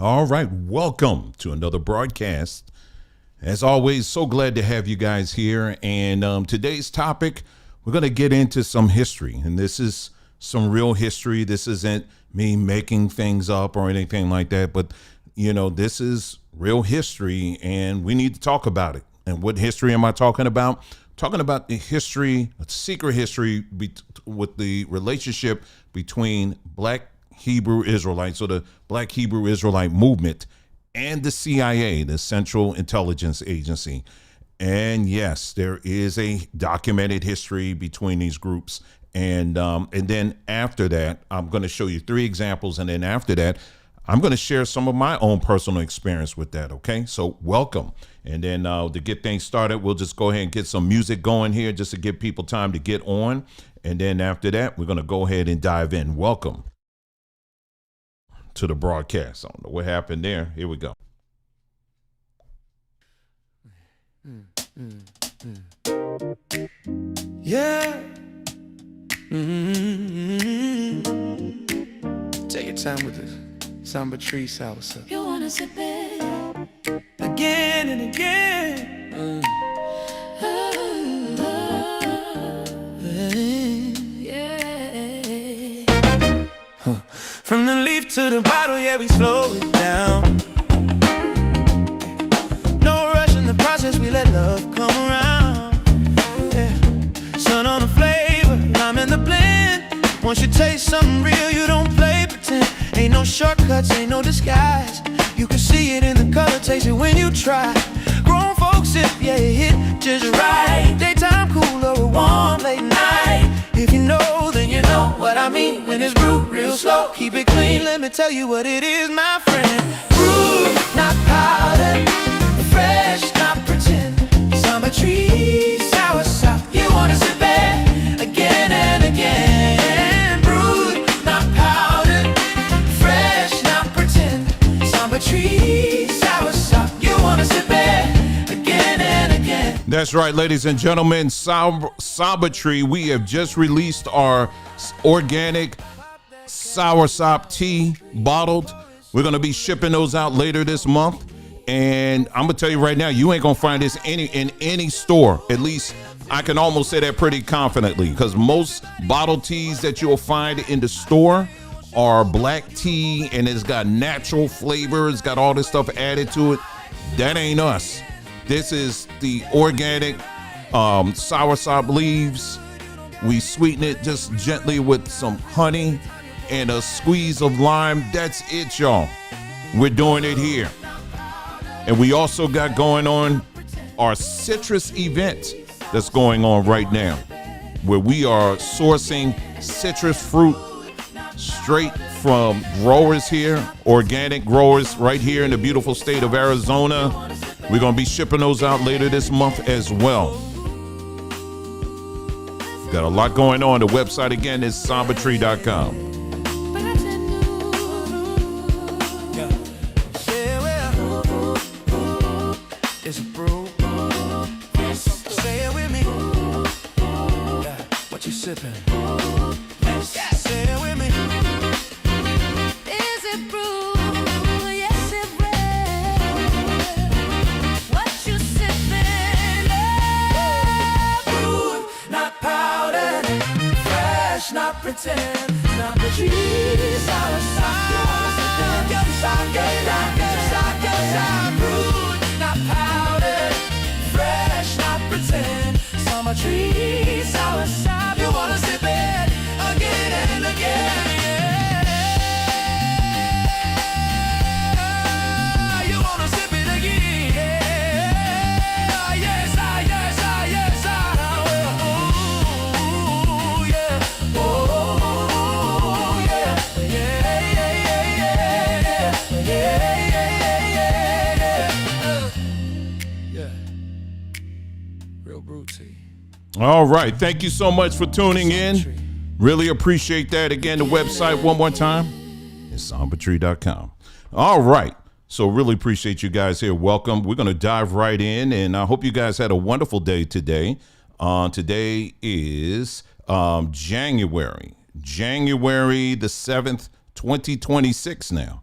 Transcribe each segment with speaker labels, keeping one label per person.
Speaker 1: All right, welcome to another broadcast. As always, so glad to have you guys here. And today's topic, we're going to get into some history. And this is some real history. This isn't me making things up or anything like that. But, you know, this is real history and we need to talk about it. And what history am I talking about? Talking about the history, a secret history with the relationship between Black Hebrew Israelites, or the Black Hebrew Israelite movement, and the CIA, the Central Intelligence Agency. And yes, there is a documented history between these groups. And then after that, I'm going to show you 3 examples. And then after that, I'm going to share some of my own personal experience with that. Okay, so welcome. And then to get things started, we'll just go ahead and get some music going here just to give people time to get on. And then after that, we're going to go ahead and dive in. Welcome to the broadcast. I don't know what happened there. Here we go.
Speaker 2: Yeah. Take your time with this. Samba tree salsa.
Speaker 3: You wanna sip it
Speaker 2: Again and again.
Speaker 3: yeah.
Speaker 2: From the leaf to the bottle, yeah, we slow it down. No rush in the process, we let love come around. Yeah. Sun on the flavor, lime in the blend. Once you taste something real, you don't play pretend. Ain't no shortcuts, ain't no disguise. You can see it in the color, taste it when you try. Grown folks sip, yeah, it hit just right. Daytime cool or a warm late night. If you know, then you know what I mean. When it's brewed real slow, keep it clean. Let me tell you what it is, my friend. Brewed, not powdered. Fresh, not pretend. Summer tree, sour sop. You wanna sip it again and again. Brewed, not powdered. Fresh, not pretend. Summer tree, sour sop. You wanna sip it again and again.
Speaker 1: That's right, ladies and gentlemen, Tree. We have just released our organic soursop tea bottled. We're going to be shipping those out later this month. And I'm going to tell you right now, you ain't going to find this in any store. At least I can almost say that pretty confidently, because most bottled teas that you'll find in the store are black tea and it's got natural flavor. It's got all this stuff added to it. That ain't us. This is the organic soursop leaves. We sweeten it just gently with some honey and a squeeze of lime. That's it, y'all. We're doing it here. And we also got going on our citrus event that's going on right now, where we are sourcing citrus fruit straight from growers here, organic growers right here in the beautiful state of Arizona. We're going to be shipping those out later this month as well. Got a lot going on. The website again is sambatree.com.
Speaker 2: It's a brew. Say it with me. Yeah. What you sipping? Say it with me.
Speaker 3: Is it brew? Yes, it will. What you sipping?
Speaker 2: Brewed, not powdered. Fresh, not pretend. Not the trees. Sour sop. You wanna sip it? Brewed, not powdered. Fresh, not pretend. Summer trees. Sour sop. You wanna sip it again and again. Yeah. You wanna sip it again. Yeah. Yes, yes, I will. Ooh, yeah. Oh, yeah. Yeah. Real brew tea.
Speaker 1: All right. Thank you so much for tuning in. Really appreciate that. Again, the website one more time is sambatree.com. All right. So really appreciate you guys here. Welcome. We're going to dive right in, and I hope you guys had a wonderful day today. Today is January the 7th, 2026 now.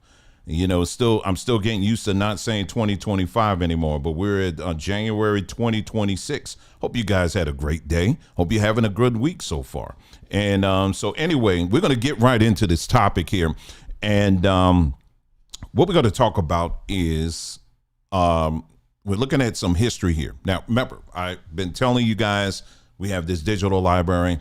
Speaker 1: I'm still getting used to not saying 2025 anymore, but we're at January 2026. Hope you guys had a great day. Hope you're having a good week so far. And so anyway, we're going to get right into this topic here. And what we're going to talk about is we're looking at some history here. Now, remember, I've been telling you guys we have this digital library.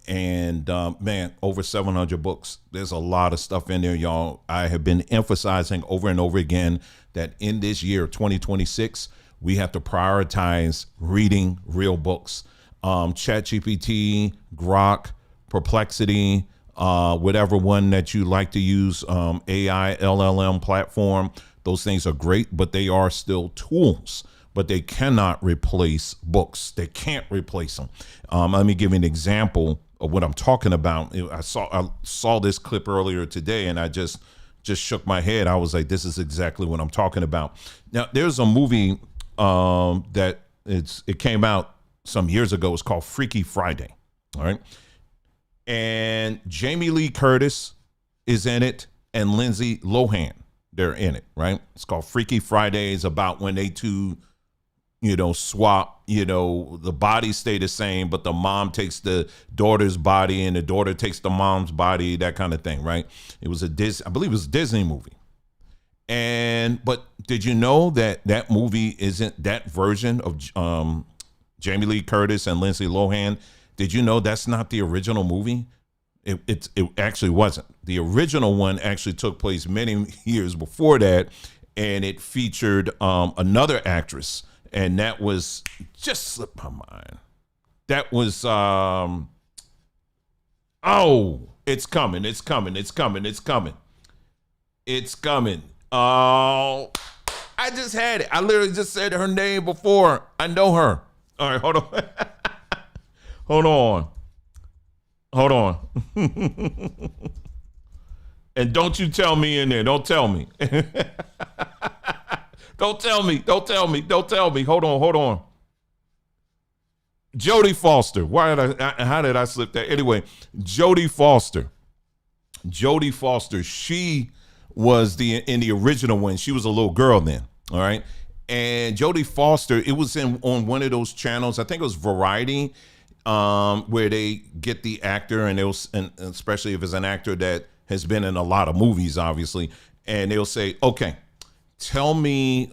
Speaker 1: And man, over 700 books. There's a lot of stuff in there, y'all. I have been emphasizing over and over again that in this year, 2026, we have to prioritize reading real books. ChatGPT, Grok, Perplexity, whatever one that you like to use, AI, LLM platform. Those things are great, but they are still tools. But they cannot replace books. They can't replace them. Let me give you an example of what I'm talking about. I saw this clip earlier today, and I just shook my head. I was like, this is exactly what I'm talking about. Now, there's a movie that it came out some years ago. It's called Freaky Friday. All right. And Jamie Lee Curtis is in it, and Lindsay Lohan, they're in it, right? It's called Freaky Friday. It's about when they two swap, the bodies stay the same, but the mom takes the daughter's body and the daughter takes the mom's body, that kind of thing, right? It was I believe it was a Disney movie. But did you know that movie isn't that version of Jamie Lee Curtis and Lindsay Lohan? Did you know that's not the original movie? It actually wasn't. The original one actually took place many years before that, and it featured another actress. And that was just slipped my mind. That was it's coming. Oh, I just had it. I literally just said her name before. I know her. All right, hold on. Hold on. And don't you tell me in there. Don't tell me. Don't tell me. Hold on. Jodie Foster. How did I slip that? Anyway, Jodie Foster. She was in the original one. She was a little girl then. All right. And Jodie Foster, it was on one of those channels. I think it was Variety, where they get the actor, and especially if it's an actor that has been in a lot of movies, obviously, and they'll say, okay, tell me,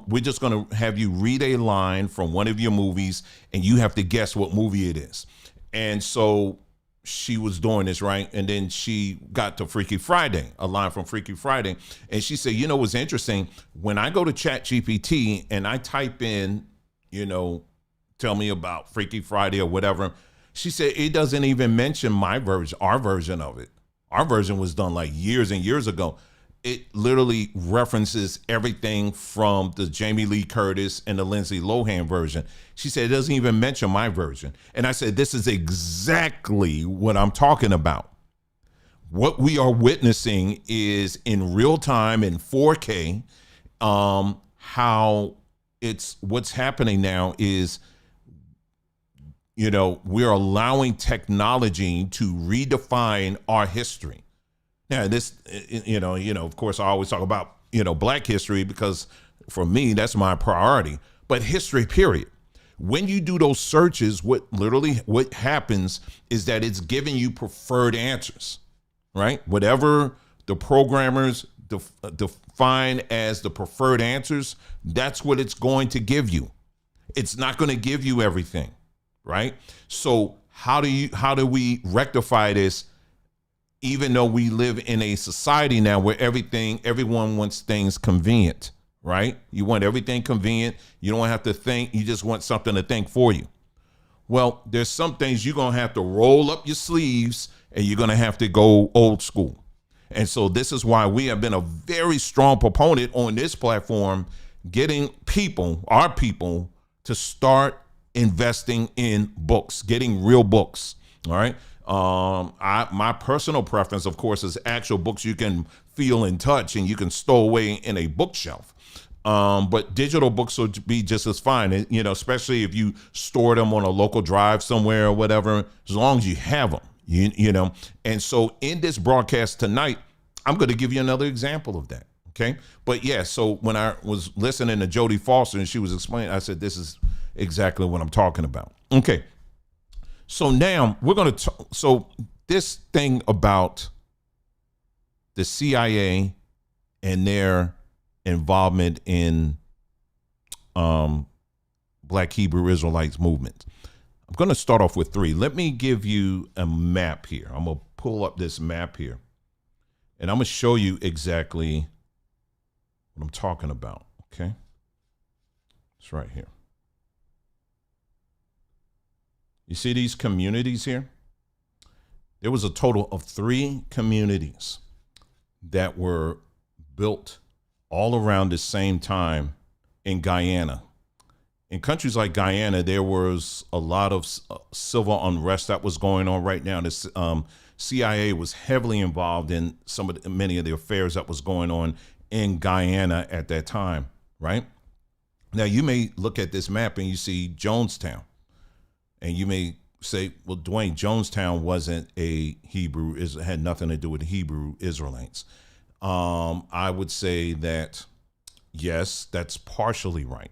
Speaker 1: we're just going to have you read a line from one of your movies, and you have to guess what movie it is. And so she was doing this, right? And then she got to Freaky Friday, a line from Freaky Friday. And she said, what's interesting? When I go to ChatGPT and I type in, tell me about Freaky Friday or whatever, she said, it doesn't even mention my version, our version of it. Our version was done like years and years ago. It literally references everything from the Jamie Lee Curtis and the Lindsay Lohan version. She said, it doesn't even mention my version. And I said, this is exactly what I'm talking about. What we are witnessing is in real time in 4K, how what's happening now is, we're allowing technology to redefine our history. Now, this, of course, I always talk about, Black history, because for me, that's my priority. But history, period. When you do those searches, what happens is that it's giving you preferred answers, right? Whatever the programmers define as the preferred answers, that's what it's going to give you. It's not going to give you everything, right? So how do we rectify this? Even though we live in a society now where everyone wants things convenient, right? You want everything convenient. You don't have to think. You just want something to think for you. Well, there's some things you're going to have to roll up your sleeves, and you're going to have to go old school. And so this is why we have been a very strong proponent on this platform, getting our people to start investing in books, getting real books. All right. My personal preference, of course, is actual books you can feel and touch and you can stow away in a bookshelf. But digital books will be just as fine, especially if you store them on a local drive somewhere or whatever, as long as you have them, And so in this broadcast tonight, I'm going to give you another example of that. Okay. But yeah, so when I was listening to Jodie Foster and she was explaining, I said, this is exactly what I'm talking about. Okay. So now we're going to, so this thing about the CIA and their involvement in Black Hebrew Israelites movement. I'm going to start off with 3. Let me give you a map here. I'm going to pull up this map here, and I'm going to show you exactly what I'm talking about. Okay. It's right here. You see these communities here? There was a total of 3 communities that were built all around the same time in Guyana. In countries like Guyana, there was a lot of civil unrest that was going on right now. The CIA was heavily involved in many of the affairs that was going on in Guyana at that time, right? Now, you may look at this map and you see Jonestown, and you may say, well, Dwayne, Jonestown wasn't a Hebrew, it had nothing to do with Hebrew Israelites. I would say that, yes, that's partially right.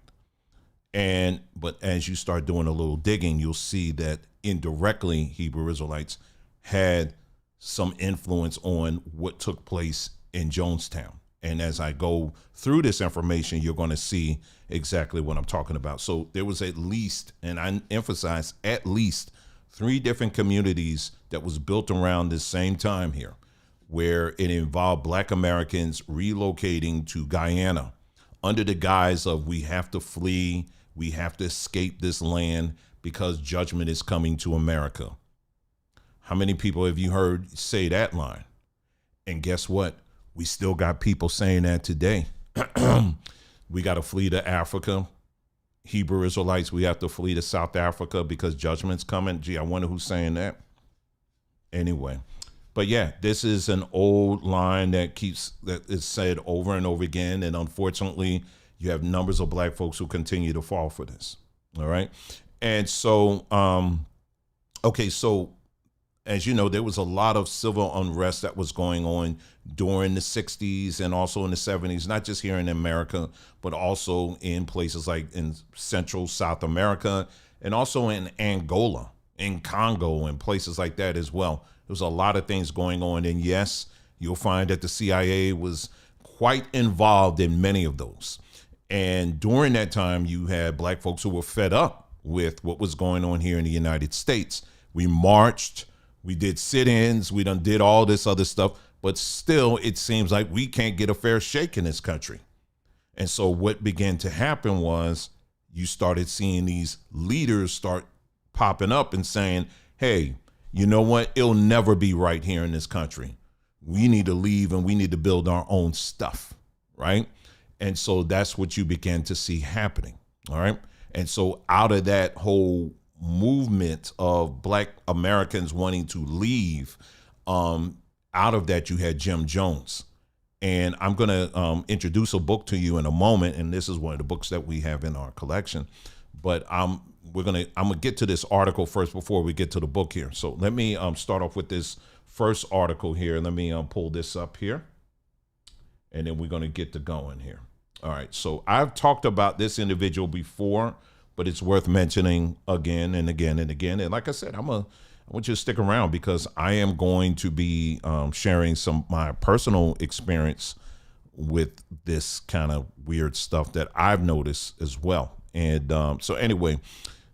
Speaker 1: But as you start doing a little digging, you'll see that indirectly Hebrew Israelites had some influence on what took place in Jonestown. And as I go through this information, you're going to see exactly what I'm talking about. So there was at least, and I emphasize at least, 3 different communities that was built around the same time here, where it involved Black Americans relocating to Guyana under the guise of, we have to flee, we have to escape this land because judgment is coming to America. How many people have you heard say that line? And guess what? We still got people saying that today. We got to flee to Africa. Hebrew Israelites, we have to flee to South Africa because judgment's coming. Gee, I wonder who's saying that. Anyway, but yeah, this is an old line that is said over and over again. And unfortunately, you have numbers of Black folks who continue to fall for this. All right. And so, okay, so as you know, there was a lot of civil unrest that was going on during the 60s and also in the 70s, not just here in America, but also in places like in Central South America and also in Angola, in Congo, and places like that as well. There was a lot of things going on. And yes, you'll find that the CIA was quite involved in many of those. And during that time, you had Black folks who were fed up with what was going on here in the United States. We marched, we did sit-ins, we did all this other stuff, but still it seems like we can't get a fair shake in this country. And so what began to happen was you started seeing these leaders start popping up and saying, hey, you know what? It'll never be right here in this country. We need to leave and we need to build our own stuff, right? And so that's what you began to see happening, all right? And so out of that whole movement of Black Americans wanting to leave, out of that you had Jim Jones. And I'm going to introduce a book to you in a moment, and this is one of the books that we have in our collection. But I'm going to get to this article first before we get to the book here. So let me start off with this first article here. Let me pull this up here, and then we're going to get to going here. All right. So I've talked about this individual before, but it's worth mentioning again and again and again. And like I said, I want you to stick around because I am going to be sharing some my personal experience with this kind of weird stuff that I've noticed as well. And so anyway,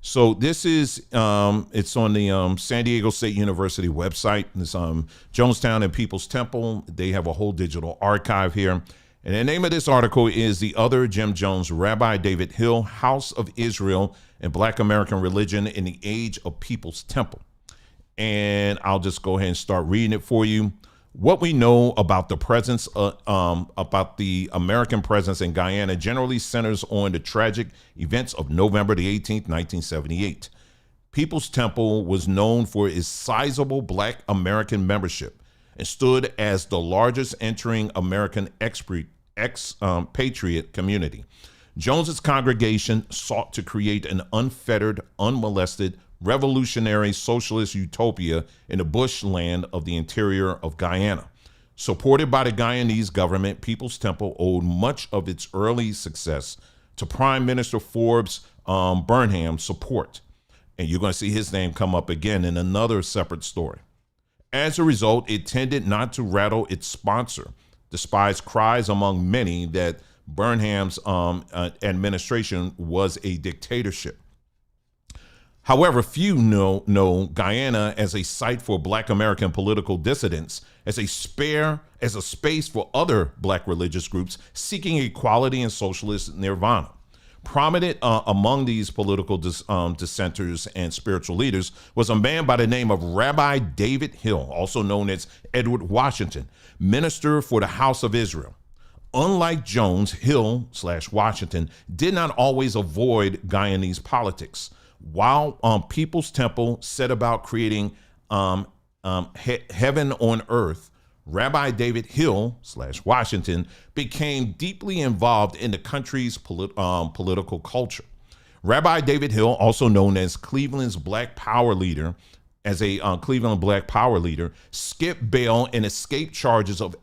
Speaker 1: so this is it's on the San Diego State University website. It's Jonestown and People's Temple. They have a whole digital archive here. And the name of this article is The Other Jim Jones, Rabbi David Hill, House of Israel and Black American Religion in the Age of People's Temple. And I'll just go ahead and start reading it for you. What we know about the presence, about the American presence in Guyana generally centers on the tragic events of November the 18th, 1978. People's Temple was known for its sizable Black American membership and stood as the largest entering American expatriate community. Jones's congregation sought to create an unfettered, unmolested, revolutionary socialist utopia in the bushland of the interior of Guyana. Supported by the Guyanese government, People's Temple owed much of its early success to Prime Minister Forbes Burnham's support. And you're going to see his name come up again in another separate story. As a result, it tended not to rattle its sponsor, despite cries among many that Burnham's administration was a dictatorship. However, few know Guyana as a site for Black American political dissidents, as a space for other Black religious groups seeking equality and socialist nirvana. Prominent among these political dissenters and spiritual leaders was a man by the name of Rabbi David Hill, also known as Edward Washington, minister for the House of Israel. Unlike Jones, Hill/Washington did not always avoid Guyanese politics. While People's Temple set about creating heaven on earth, Rabbi David Hill/Washington became deeply involved in the country's political culture. Rabbi David Hill, also known as Cleveland's Black Power leader, skipped bail and escaped charges of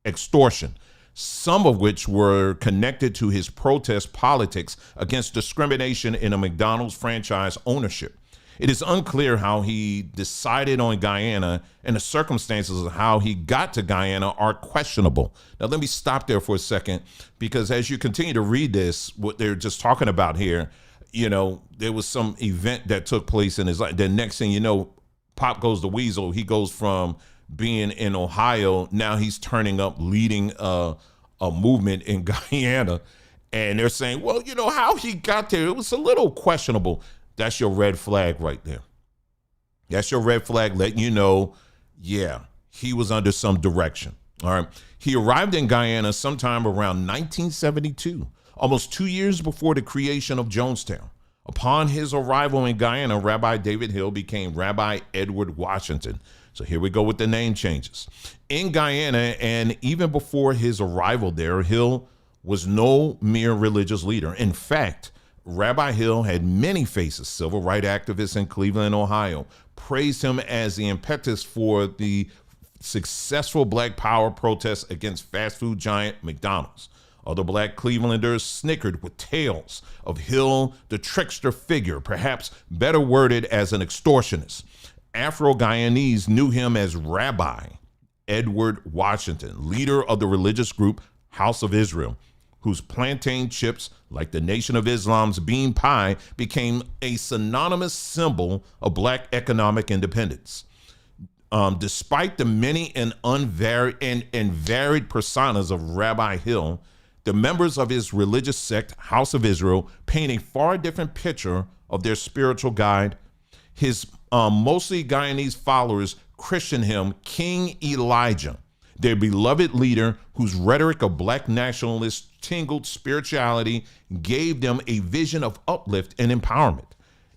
Speaker 1: extortion, some of which were connected to his protest politics against discrimination in a McDonald's franchise ownership. It is unclear how he decided on Guyana, and the circumstances of how he got to Guyana are questionable. Now, let me stop there for a second, because as you continue to read this, what they're just talking about here, there was some event that took place in his life. The next thing you know, Pop goes the weasel. He goes from being in Ohio, now he's turning up leading a movement in Guyana. And they're saying, well, how he got there, it was a little questionable. That's your red flag right there. That's your red flag letting you know, yeah, he was under some direction. All right. He arrived in Guyana sometime around 1972, almost 2 years before the creation of Jonestown. Upon his arrival in Guyana, Rabbi David Hill became Rabbi Edward Washington. So here we go with the name changes. In Guyana, and even before his arrival there, Hill was no mere religious leader. In fact, Rabbi Hill had many faces. Civil rights activists in Cleveland, Ohio, praised him as the impetus for the successful Black Power protests against fast food giant McDonald's. Other Black Clevelanders snickered with tales of Hill, the trickster figure, perhaps better worded as an extortionist. Afro-Guyanese knew him as Rabbi Edward Washington, leader of the religious group House of Israel, whose plantain chips, like the Nation of Islam's bean pie, became a synonymous symbol of Black economic independence. Despite the many and varied personas of Rabbi Hill, the members of his religious sect, House of Israel, paint a far different picture of their spiritual guide. His mostly Guyanese followers christened him King Elijah, their beloved leader whose rhetoric of Black nationalist tingled spirituality gave them a vision of uplift and empowerment.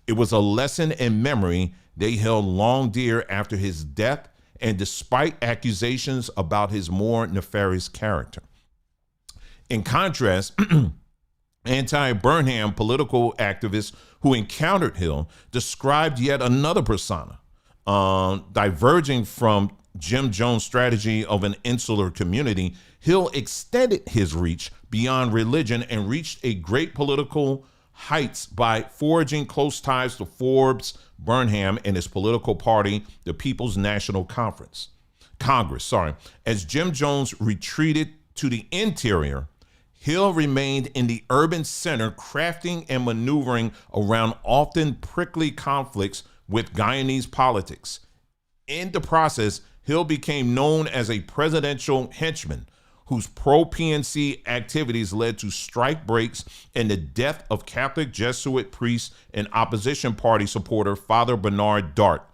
Speaker 1: It was a lesson in memory they held long dear after his death, and despite accusations about his more nefarious character. In contrast, anti-Burnham political activists who encountered Hill described yet another persona, diverging from Jim Jones' strategy of an insular community. Hill extended his reach beyond religion and reached a great political heights by forging close ties to Forbes Burnham and his political party, the People's National Congress. As Jim Jones retreated to the interior, Hill remained in the urban center, crafting and maneuvering around often prickly conflicts with Guyanese politics. In the process, Hill became known as a presidential henchman whose pro-PNC activities led to strike breaks and the death of Catholic Jesuit priest and opposition party supporter Father Bernard Dart.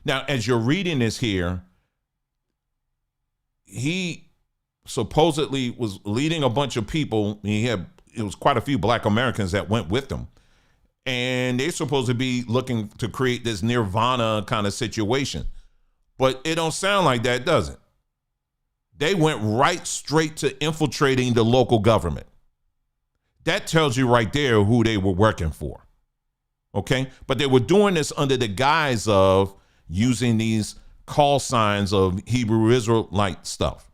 Speaker 1: Now, as you're reading this here, he supposedly was leading a bunch of people. It was quite a few Black Americans that went with him. And they're supposed to be looking to create this nirvana kind of situation. But it don't sound like that, does it? They went right straight to infiltrating the local government. That tells you right there who they were working for. Okay? But they were doing this under the guise of using these call signs of Hebrew Israelite stuff.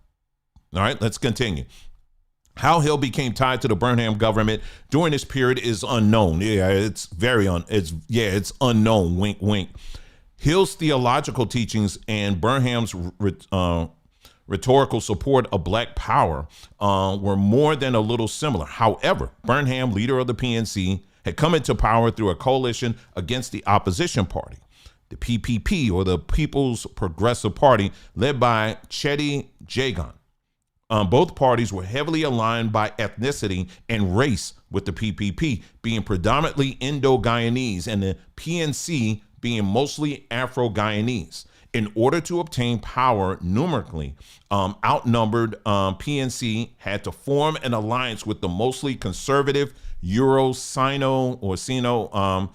Speaker 1: All right, let's continue. How Hill became tied to the Burnham government during this period is unknown. Yeah, it's it's unknown. Wink, wink. Hill's theological teachings and Burnham's rhetorical support of black power were more than a little similar. However, Burnham, leader of the PNC, had come into power through a coalition against the opposition party, the PPP, or the People's Progressive Party, led by Chetty Jagan. Both parties were heavily aligned by ethnicity and race, with the PPP being predominantly Indo-Guyanese and the PNC being mostly Afro-Guyanese. In order to obtain power numerically, outnumbered PNC had to form an alliance with the mostly conservative Euro-Sino or Sino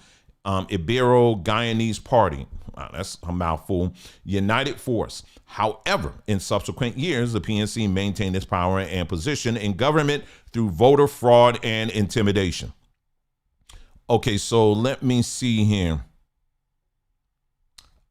Speaker 1: Ibero-Guyanese Party. Wow, that's a mouthful. United Force. However, in subsequent years, the PNC maintained its power and position in government through voter fraud and intimidation. Okay, so let me see here.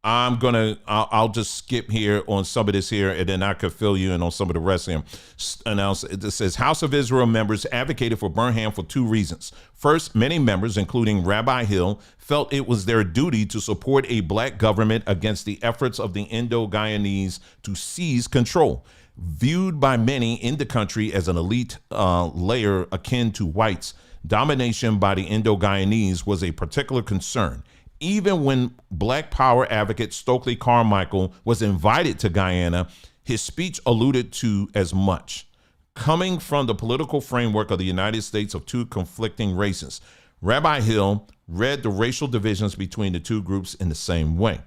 Speaker 1: I'll just skip here on some of this here, and then I could fill you in on some of the rest here. It says House of Israel members advocated for Burnham for two reasons. First, many members, including Rabbi Hill, felt it was their duty to support a black government against the efforts of the Indo-Guyanese to seize control. Viewed by many in the country as an elite layer akin to whites, domination by the Indo-Guyanese was a particular concern. Even when Black Power advocate Stokely Carmichael was invited to Guyana, his speech alluded to as much. Coming from the political framework of the United States of two conflicting races, Rabbi Hill read the racial divisions between the two groups in the same way.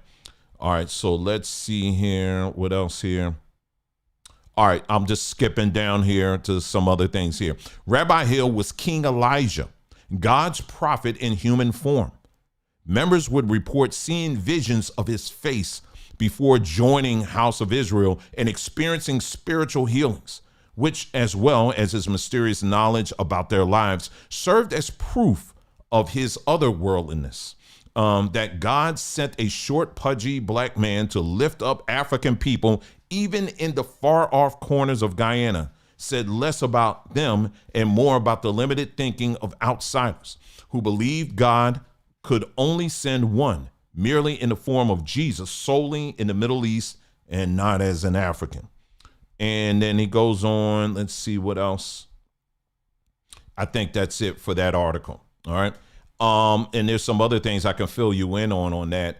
Speaker 1: All right, so let's see here. What else here? All right, I'm just skipping down here to some other things here. Rabbi Hill was King Elijah, God's prophet in human form. Members would report seeing visions of his face before joining House of Israel and experiencing spiritual healings, which, as well as his mysterious knowledge about their lives, served as proof of his otherworldliness. That God sent a short, pudgy black man to lift up African people, even in the far-off corners of Guyana, said less about them and more about the limited thinking of outsiders who believed God could only send one, merely in the form of Jesus, solely in the Middle East and not as an African. And then he goes on, let's see what else. I think that's it for that article. All right. And there's some other things I can fill you in on that.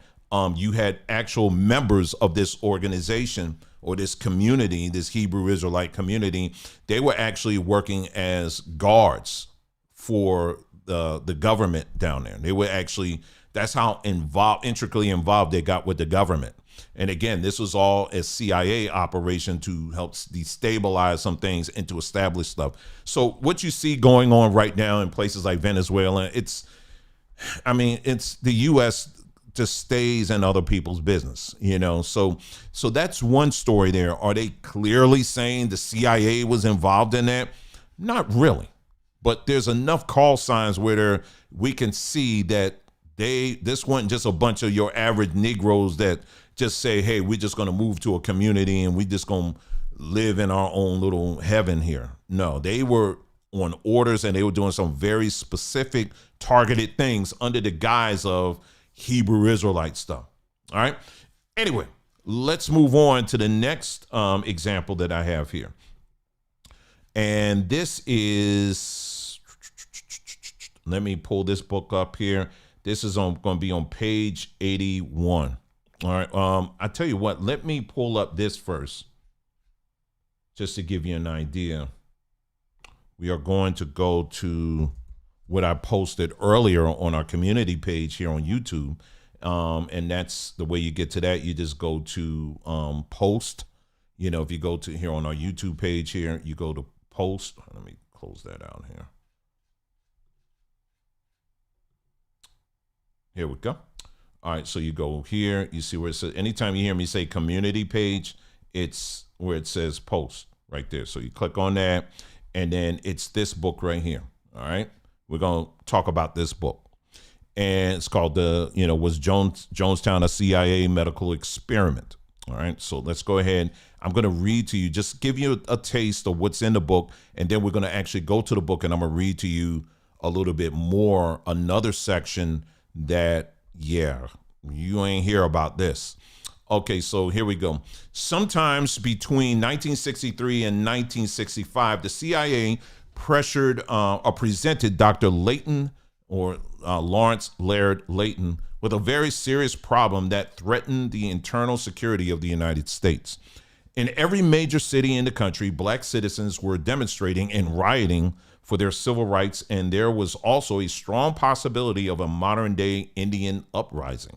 Speaker 1: You had actual members of this organization or this community, this Hebrew Israelite community. They were actually working as guards for the government down there. They were actually, that's how intricately involved they got with the government. And again, this was all a CIA operation to help destabilize some things and to establish stuff. So what you see going on right now in places like Venezuela, it's the U.S. just stays in other people's business, So that's one story there. Are they clearly saying the CIA was involved in that? Not really. But there's enough call signs where we can see that this wasn't just a bunch of your average Negroes that just say, hey, we're just going to move to a community and we just going to live in our own little heaven here. No, they were on orders and they were doing some very specific targeted things under the guise of Hebrew Israelite stuff. All right. Anyway, let's move on to the next example that I have here. And this is, let me pull this book up here. This is going to be on page 81. All right. I tell you what, let me pull up this first, just to give you an idea. We are going to go to what I posted earlier on our community page here on YouTube. And that's the way you get to that. You just go to post. If you go to here on our YouTube page here, you go to post. Let me close that out here. Here we go. All right, so you go here, you see where it says, anytime you hear me say community page, it's where it says post right there. So you click on that, and then it's this book right here. All right, we're going to talk about this book. And it's called was Jonestown a CIA medical experiment? All right, so let's go ahead. I'm going to read to you, just give you a taste of what's in the book, and then we're going to actually go to the book, and I'm going to read to you a little bit more, another section that, yeah, you ain't hear about this. Okay, so here we go. Sometimes between 1963 and 1965, the CIA pressured or presented Dr. Layton, or Lawrence Laird Layton, with a very serious problem that threatened the internal security of the United States. In every major city in the country, black citizens were demonstrating and rioting for their civil rights, and there was also a strong possibility of a modern-day Indian uprising.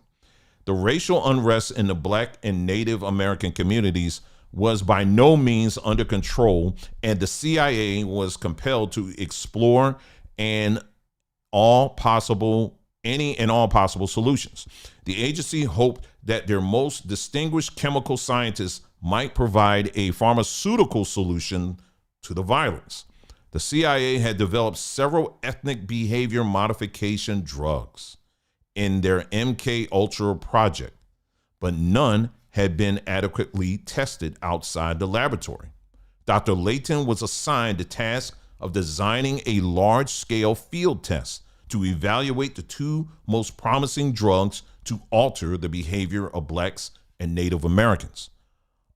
Speaker 1: The racial unrest in the black and Native American communities was by no means under control, and the CIA was compelled to explore any and all possible solutions. The agency hoped that their most distinguished chemical scientists might provide a pharmaceutical solution to the violence. The CIA had developed several ethnic behavior modification drugs in their MK Ultra project, but none had been adequately tested outside the laboratory. Dr. Layton was assigned the task of designing a large-scale field test to evaluate the two most promising drugs to alter the behavior of blacks and Native Americans.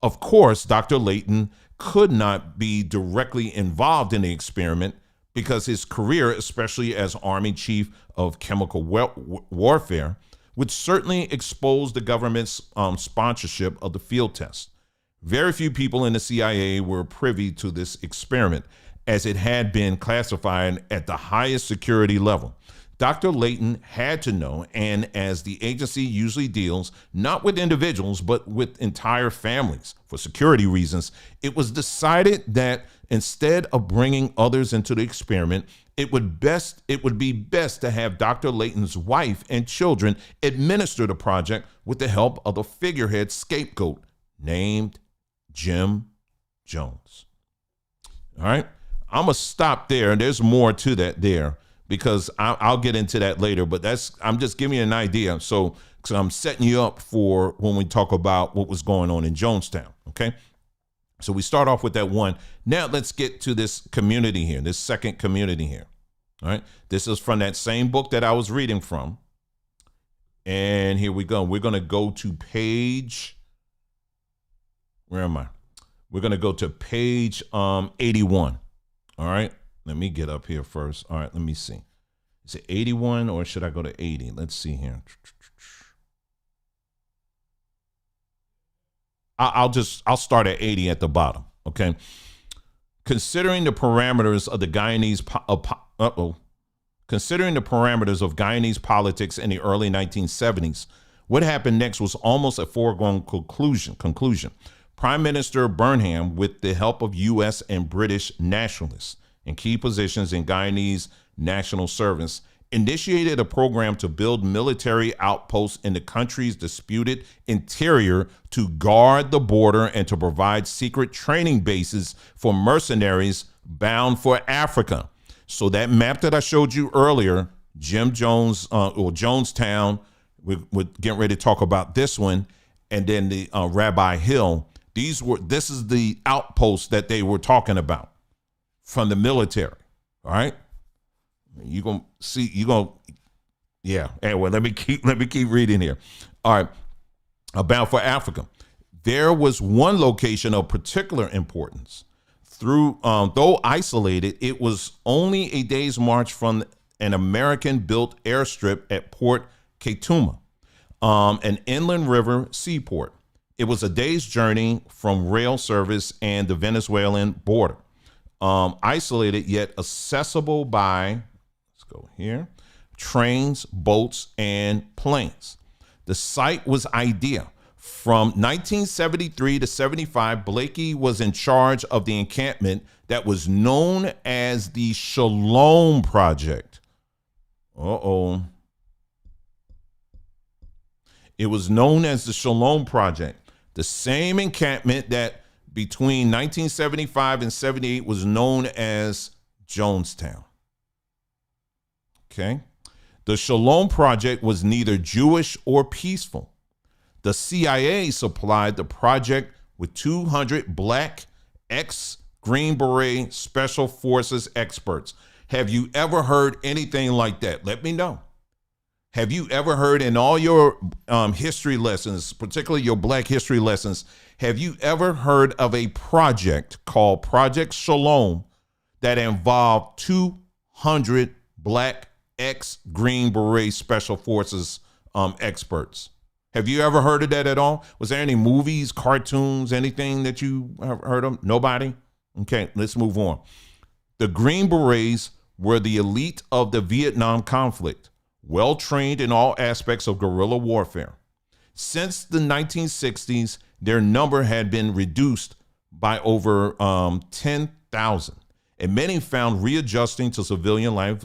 Speaker 1: Of course, Dr. Layton could not be directly involved in the experiment because his career, especially as Army Chief of Chemical Warfare, would certainly expose the government's sponsorship of the field test. Very few people in the CIA were privy to this experiment, as it had been classified at the highest security level. Dr. Layton had to know, and as the agency usually deals not with individuals but with entire families for security reasons, it was decided that instead of bringing others into the experiment, it would be best to have Dr. Layton's wife and children administer the project with the help of the figurehead scapegoat named Jim Jones. All right, I'm gonna stop there. There's more to that there, because I'll get into that later, but I'm just giving you an idea. So I'm setting you up for when we talk about what was going on in Jonestown, okay? So we start off with that one. Now let's get to this community here, this second community here, all right? This is from that same book that I was reading from. And here we go. We're gonna go to page, where am I? We're gonna go to page 81, all right? Let me get up here first. All right, let me see. Is it 81 or should I go to 80? Let's see here. I'll start at 80 at the bottom, okay? Considering the parameters of the Guyanese politics in the early 1970s, what happened next was almost a foregone conclusion. Prime Minister Burnham, with the help of U.S. and British nationalists in key positions in Guyanese national service, initiated a program to build military outposts in the country's disputed interior to guard the border and to provide secret training bases for mercenaries bound for Africa. So that map that I showed you earlier, Jim Jones or Jonestown, we're getting ready to talk about this one, and then the Rabbi Hill. This is the outpost that they were talking about from the military. All right, yeah. Anyway, let me keep reading here. All right, about for Africa, there was one location of particular importance. Though isolated, it was only a day's march from an American-built airstrip at Port Kaituma, an inland river seaport. It was a day's journey from rail service and the Venezuelan border. Isolated yet accessible by, let's go here, trains, boats, and planes. The site was ideal. From 1973 to 75, Blakey was in charge of the encampment that was known as the Shalom Project. It was known as the Shalom Project. The same encampment that between 1975 and 78 was known as Jonestown. Okay. The Shalom Project was neither Jewish or peaceful. The CIA supplied the project with 200 black ex-Green Beret Special Forces experts. Have you ever heard anything like that? Let me know. Have you ever heard in all your history lessons, particularly your black history lessons, have you ever heard of a project called Project Shalom that involved 200 black ex-Green Beret Special Forces experts? Have you ever heard of that at all? Was there any movies, cartoons, anything that you have heard of? Nobody? Okay, let's move on. The Green Berets were the elite of the Vietnam conflict, well trained in all aspects of guerrilla warfare. Since the 1960s, their number had been reduced by over 10,000, and many found readjusting to civilian life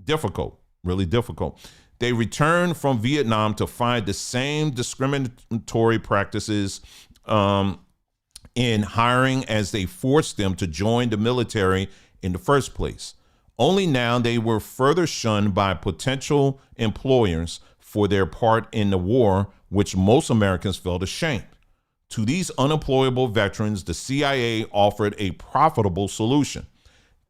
Speaker 1: difficult, really difficult. They returned from Vietnam to find the same discriminatory practices in hiring as they forced them to join the military in the first place. Only now they were further shunned by potential employers for their part in the war, which most Americans felt ashamed. To these unemployable veterans, the CIA offered a profitable solution.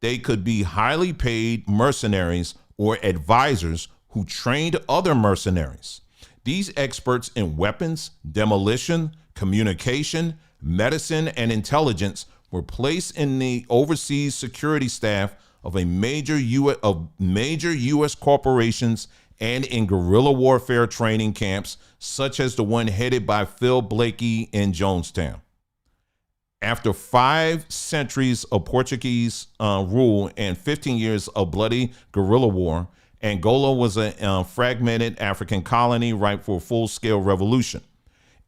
Speaker 1: They could be highly paid mercenaries or advisors who trained other mercenaries. These experts in weapons, demolition, communication, medicine, and intelligence were placed in the overseas security staff of major U.S. corporations and in guerrilla warfare training camps, such as the one headed by Phil Blakey in Jonestown. After 5 centuries of Portuguese rule and 15 years of bloody guerrilla war, Angola was a fragmented African colony ripe for a full-scale revolution.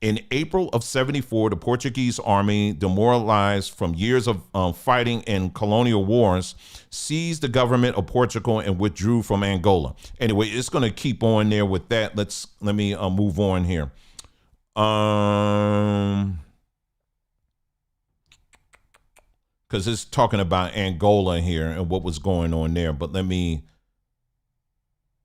Speaker 1: In April of 74, the Portuguese army, demoralized from years of fighting in colonial wars, seized the government of Portugal and withdrew from Angola. Anyway, it's going to keep on there with that. Let me move on here. Because it's talking about Angola here and what was going on there. But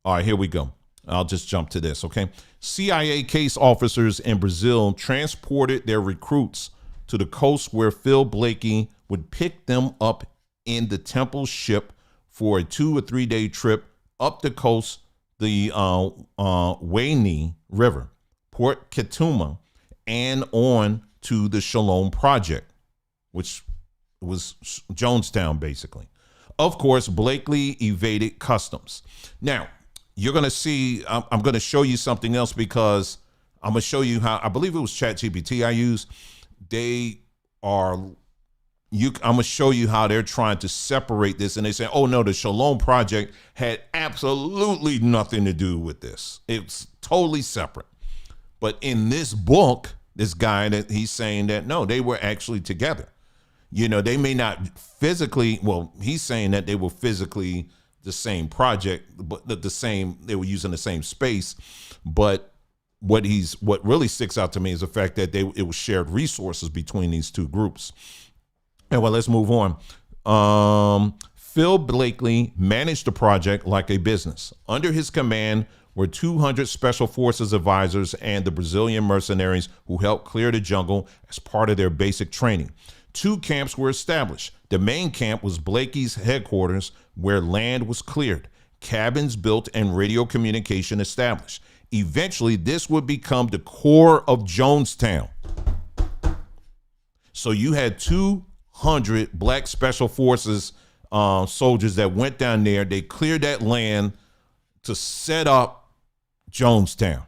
Speaker 1: all right, here we go. I'll just jump to this, okay? CIA case officers in Brazil transported their recruits to the coast where Phil Blakey would pick them up in the Temple ship for a 2 or 3 day trip up the coast, the Wainé River, Port Ketuma, and on to the Shalom Project, which was Jonestown, basically. Of course, Blakey evaded customs. Now, you're going to see, I'm going to show you something else because I'm going to show you how, I believe it was ChatGPT I used. I'm going to show you how they're trying to separate this. And they say, oh no, the Shalom Project had absolutely nothing to do with this. It's totally separate. But in this book, this guy, that he's saying that no, they were actually together. You know, they may not physically, well, he's saying that they were physically the same project, but they were using the same space. But what really sticks out to me is the fact that it was shared resources between these two groups. And well, let's move on. Phil Blakey managed the project like a business. Under his command were 200 Special Forces advisors and the Brazilian mercenaries who helped clear the jungle as part of their basic training. 2 camps were established. The main camp was Blakey's headquarters, where land was cleared, cabins built, and radio communication established. Eventually, this would become the core of Jonestown. So you had 200 black Special Forces soldiers that went down there. They cleared that land to set up Jonestown.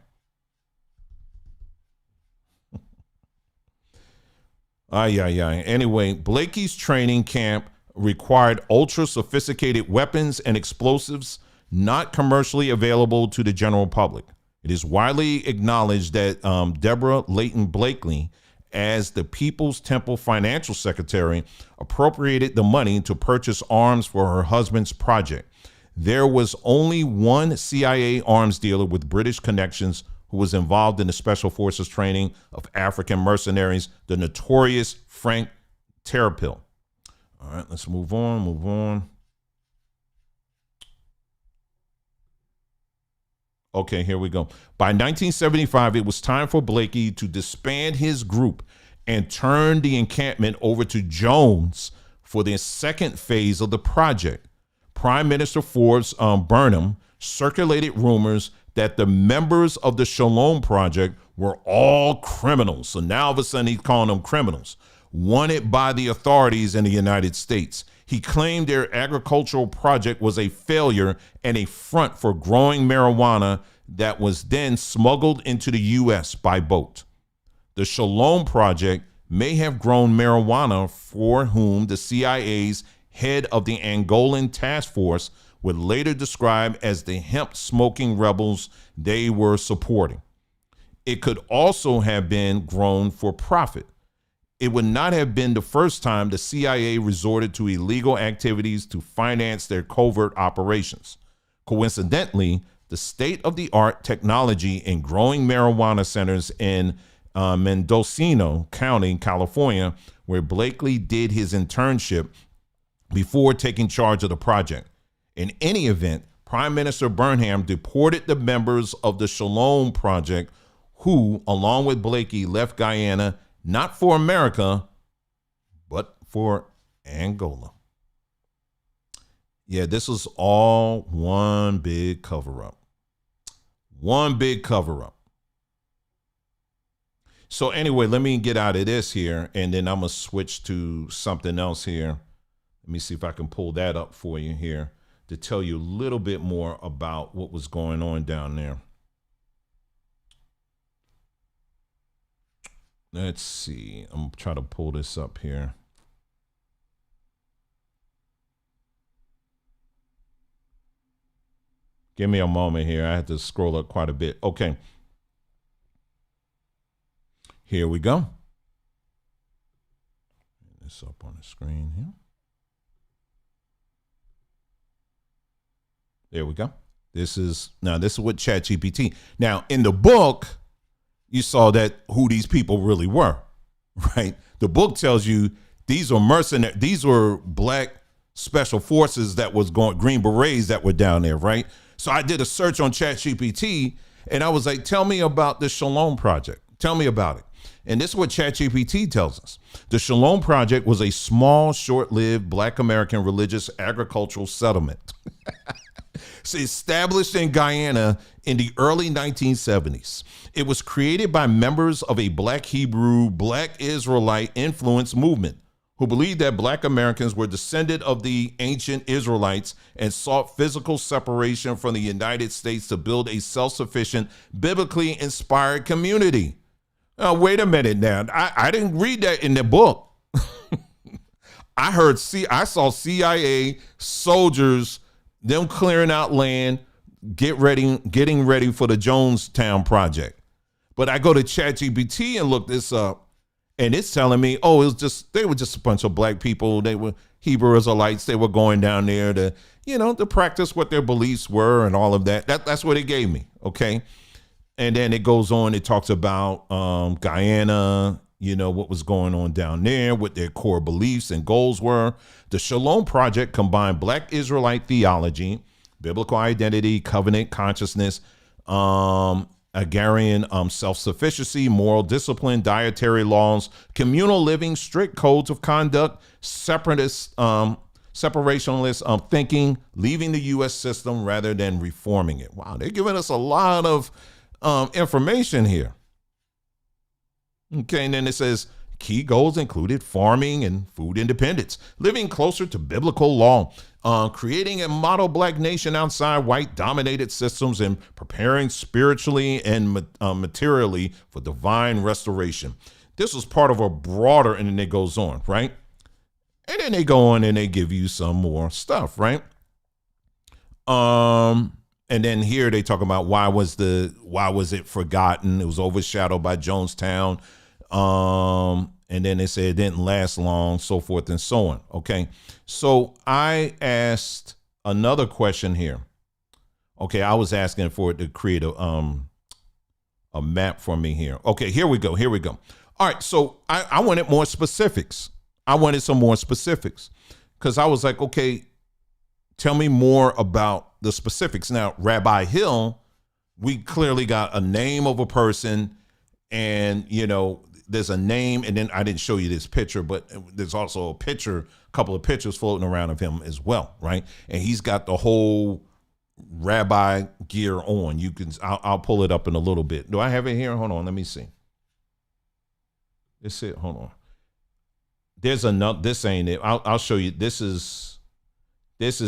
Speaker 1: Anyway, Blakey's training camp required ultra sophisticated weapons and explosives not commercially available to the general public. It is widely acknowledged that Deborah Layton Blakey, as the People's Temple financial secretary, appropriated the money to purchase arms for her husband's project. There was only one CIA arms dealer with British connections who was involved in the Special Forces training of African mercenaries, the notorious Frank Terrapil. All right, let's move on. Okay, here we go. By 1975, it was time for Blakey to disband his group and turn the encampment over to Jones for the second phase of the project. Prime Minister Forbes Burnham circulated rumors that the members of the Shalom Project were all criminals. So now all of a sudden he's calling them criminals, wanted by the authorities in the United States. He claimed their agricultural project was a failure and a front for growing marijuana that was then smuggled into the U.S. by boat. The Shalom Project may have grown marijuana for whom the CIA's head of the Angolan task force would later describe as the hemp smoking rebels they were supporting. It could also have been grown for profit. It would not have been the first time the CIA resorted to illegal activities to finance their covert operations. Coincidentally, the state-of-the-art technology in growing marijuana centers in Mendocino County, California, where Blakey did his internship before taking charge of the project. In any event, Prime Minister Burnham deported the members of the Shalom Project who, along with Blakey, left Guyana not for America, but for Angola. Yeah, this was all one big cover-up. One big cover-up. So anyway, let me get out of this here, and then I'm going to switch to something else here. Let me see if I can pull that up for you here to tell you a little bit more about what was going on down there. Let's see. I'm trying to pull this up here. Give me a moment here. I had to scroll up quite a bit. Okay. Here we go. Get this up on the screen here. There we go. This is what ChatGPT. Now, in the book, you saw that who these people really were, right? The book tells you these are mercenaries. These were black special forces that was going, Green Berets that were down there, right? So I did a search on ChatGPT and I was like, tell me about the Shalom Project. Tell me about it. And this is what ChatGPT tells us. The Shalom Project was a small, short-lived Black American religious agricultural settlement. It's established in Guyana in the early 1970s. It was created by members of a Black Hebrew, Black Israelite influence movement who believed that Black Americans were descended of the ancient Israelites and sought physical separation from the United States to build a self-sufficient, biblically inspired community. Now, wait a minute now. I didn't read that in the book. I saw CIA soldiers, them clearing out land, getting ready for the Jonestown project. But I go to ChatGPT and look this up, and it's telling me, oh, they were just a bunch of black people. They were Hebrew Israelites. They were going down there to practice what their beliefs were and all of that. That's what it gave me. Okay. And then it goes on, it talks about Guyana, what was going on down there, what their core beliefs and goals were. The Shalom Project combined Black Israelite theology, biblical identity, covenant consciousness, agrarian self-sufficiency, moral discipline, dietary laws, communal living, strict codes of conduct, separationalist thinking, leaving the U.S. system rather than reforming it. Wow, they're giving us a lot of information here. Okay, and then it says key goals included farming and food independence, living closer to biblical law, creating a model Black nation outside white dominated systems, and preparing spiritually and materially for divine restoration. This was part of a broader, and then it goes on, right? And then they go on and they give you some more stuff, right? And then here they talk about why was it forgotten? It was overshadowed by Jonestown. And then they say it didn't last long, so forth and so on. Okay. So I asked another question here. Okay. I was asking for it to create a map for me here. Okay. Here we go. All right. So I wanted more specifics. I wanted some more specifics because I was like, okay, tell me more about the specifics. Now, Rabbi Hill we clearly got a name of a person, and there's a name, and then I didn't show you this picture, but there's also a couple of pictures floating around of him as well, right? And he's got the whole rabbi gear on. I'll pull it up in a little bit. Do I have it here? Hold on, let me see. This it. Hold on. There's another. This ain't it. I'll show you. This is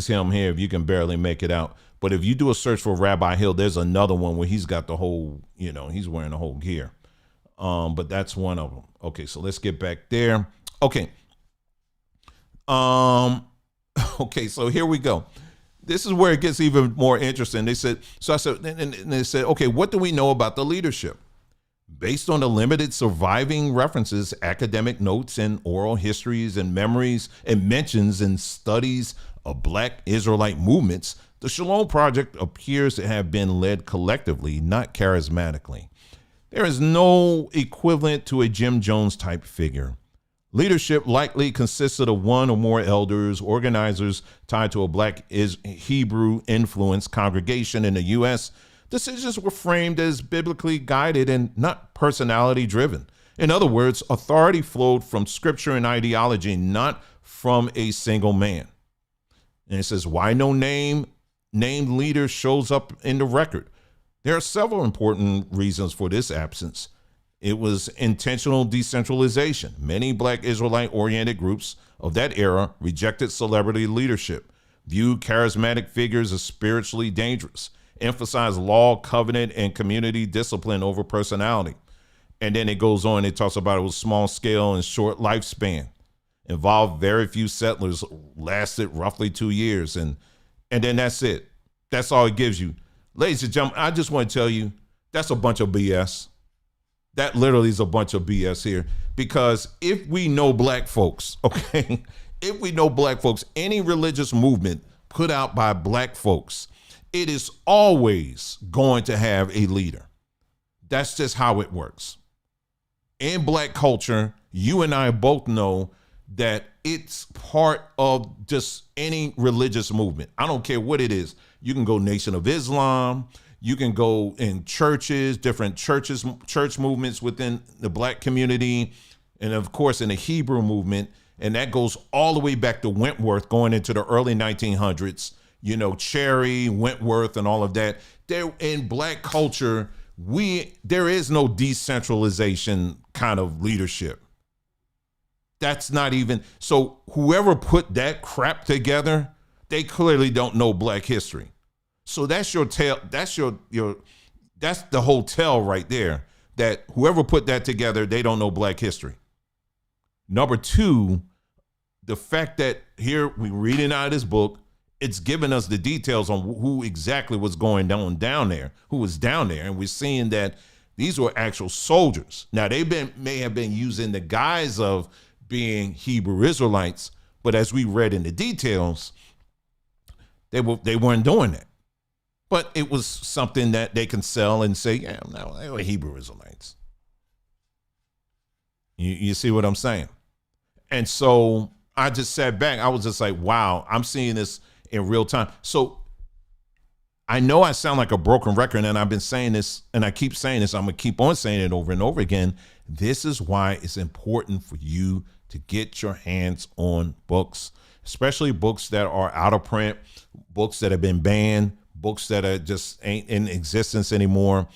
Speaker 1: him here. If you can barely make it out, but if you do a search for Rabbi Hill, there's another one where he's got the whole. He's wearing the whole gear. But that's one of them. Okay, so let's get back there. Okay. Okay, so here we go. This is where it gets even more interesting. They said, and they said, okay, what do we know about the leadership? Based on the limited surviving references, academic notes, and oral histories and memories and mentions and studies of Black Israelite movements, the Shalom Project appears to have been led collectively, not charismatically. There is no equivalent to a Jim Jones type figure. Leadership likely consisted of one or more elders, organizers tied to a Black Hebrew influenced congregation in the U.S. Decisions were framed as biblically guided and not personality driven. In other words, authority flowed from scripture and ideology, not from a single man. And it says, why no named leader shows up in the record? There are several important reasons for this absence. It was intentional decentralization. Many Black Israelite-oriented groups of that era rejected celebrity leadership, viewed charismatic figures as spiritually dangerous, emphasized law, covenant, and community discipline over personality. And then it goes on, it talks about it was small scale and short lifespan, involved very few settlers, lasted roughly 2 years, and then that's it. That's all it gives you. Ladies and gentlemen, I just want to tell you, that's a bunch of BS. That literally is a bunch of BS here. Because if we know Black folks, okay, if we know Black folks, any religious movement put out by Black folks, it is always going to have a leader. That's just how it works. In Black culture, you and I both know that it's part of just any religious movement. I don't care what it is. You can go Nation of Islam. You can go in churches, different churches, church movements within the Black community, and of course in the Hebrew movement. And that goes all the way back to Wentworth, going into the early 1900s. Cherry, Wentworth, and all of that. There in Black culture, there is no decentralization kind of leadership. That's not even, so whoever put that crap together, they clearly don't know Black history. So that's your tale. That's that's the whole tale right there, that whoever put that together, they don't know Black history. Number two, the fact that here we're reading out of this book, it's giving us the details on who exactly was going down there, who was down there. And we're seeing that these were actual soldiers. Now may have been using the guise of being Hebrew Israelites, but as we read in the details, they weren't doing that. But it was something that they can sell and say, yeah, no, they were Hebrew Israelites. You see what I'm saying? And so I just sat back. I was just like, wow, I'm seeing this in real time. So I know I sound like a broken record, and I've been saying this, and I keep saying this. I'm going to keep on saying it over and over again. This is why it's important for you to get your hands on books, especially books that are out of print, books that have been banned, books that are just ain't in existence anymore.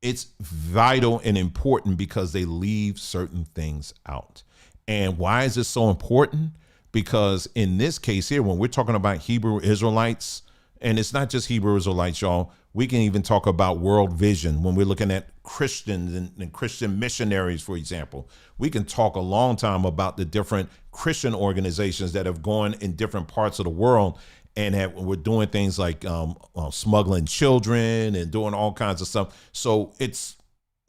Speaker 1: It's vital and important because they leave certain things out. And why is this so important? Because in this case here, when we're talking about Hebrew Israelites, and it's not just Hebrew Israelites, y'all, we can even talk about world vision when we're looking at Christians and Christian missionaries, for example. We can talk a long time about the different Christian organizations that have gone in different parts of the world and we're doing things like smuggling children and doing all kinds of stuff. So it's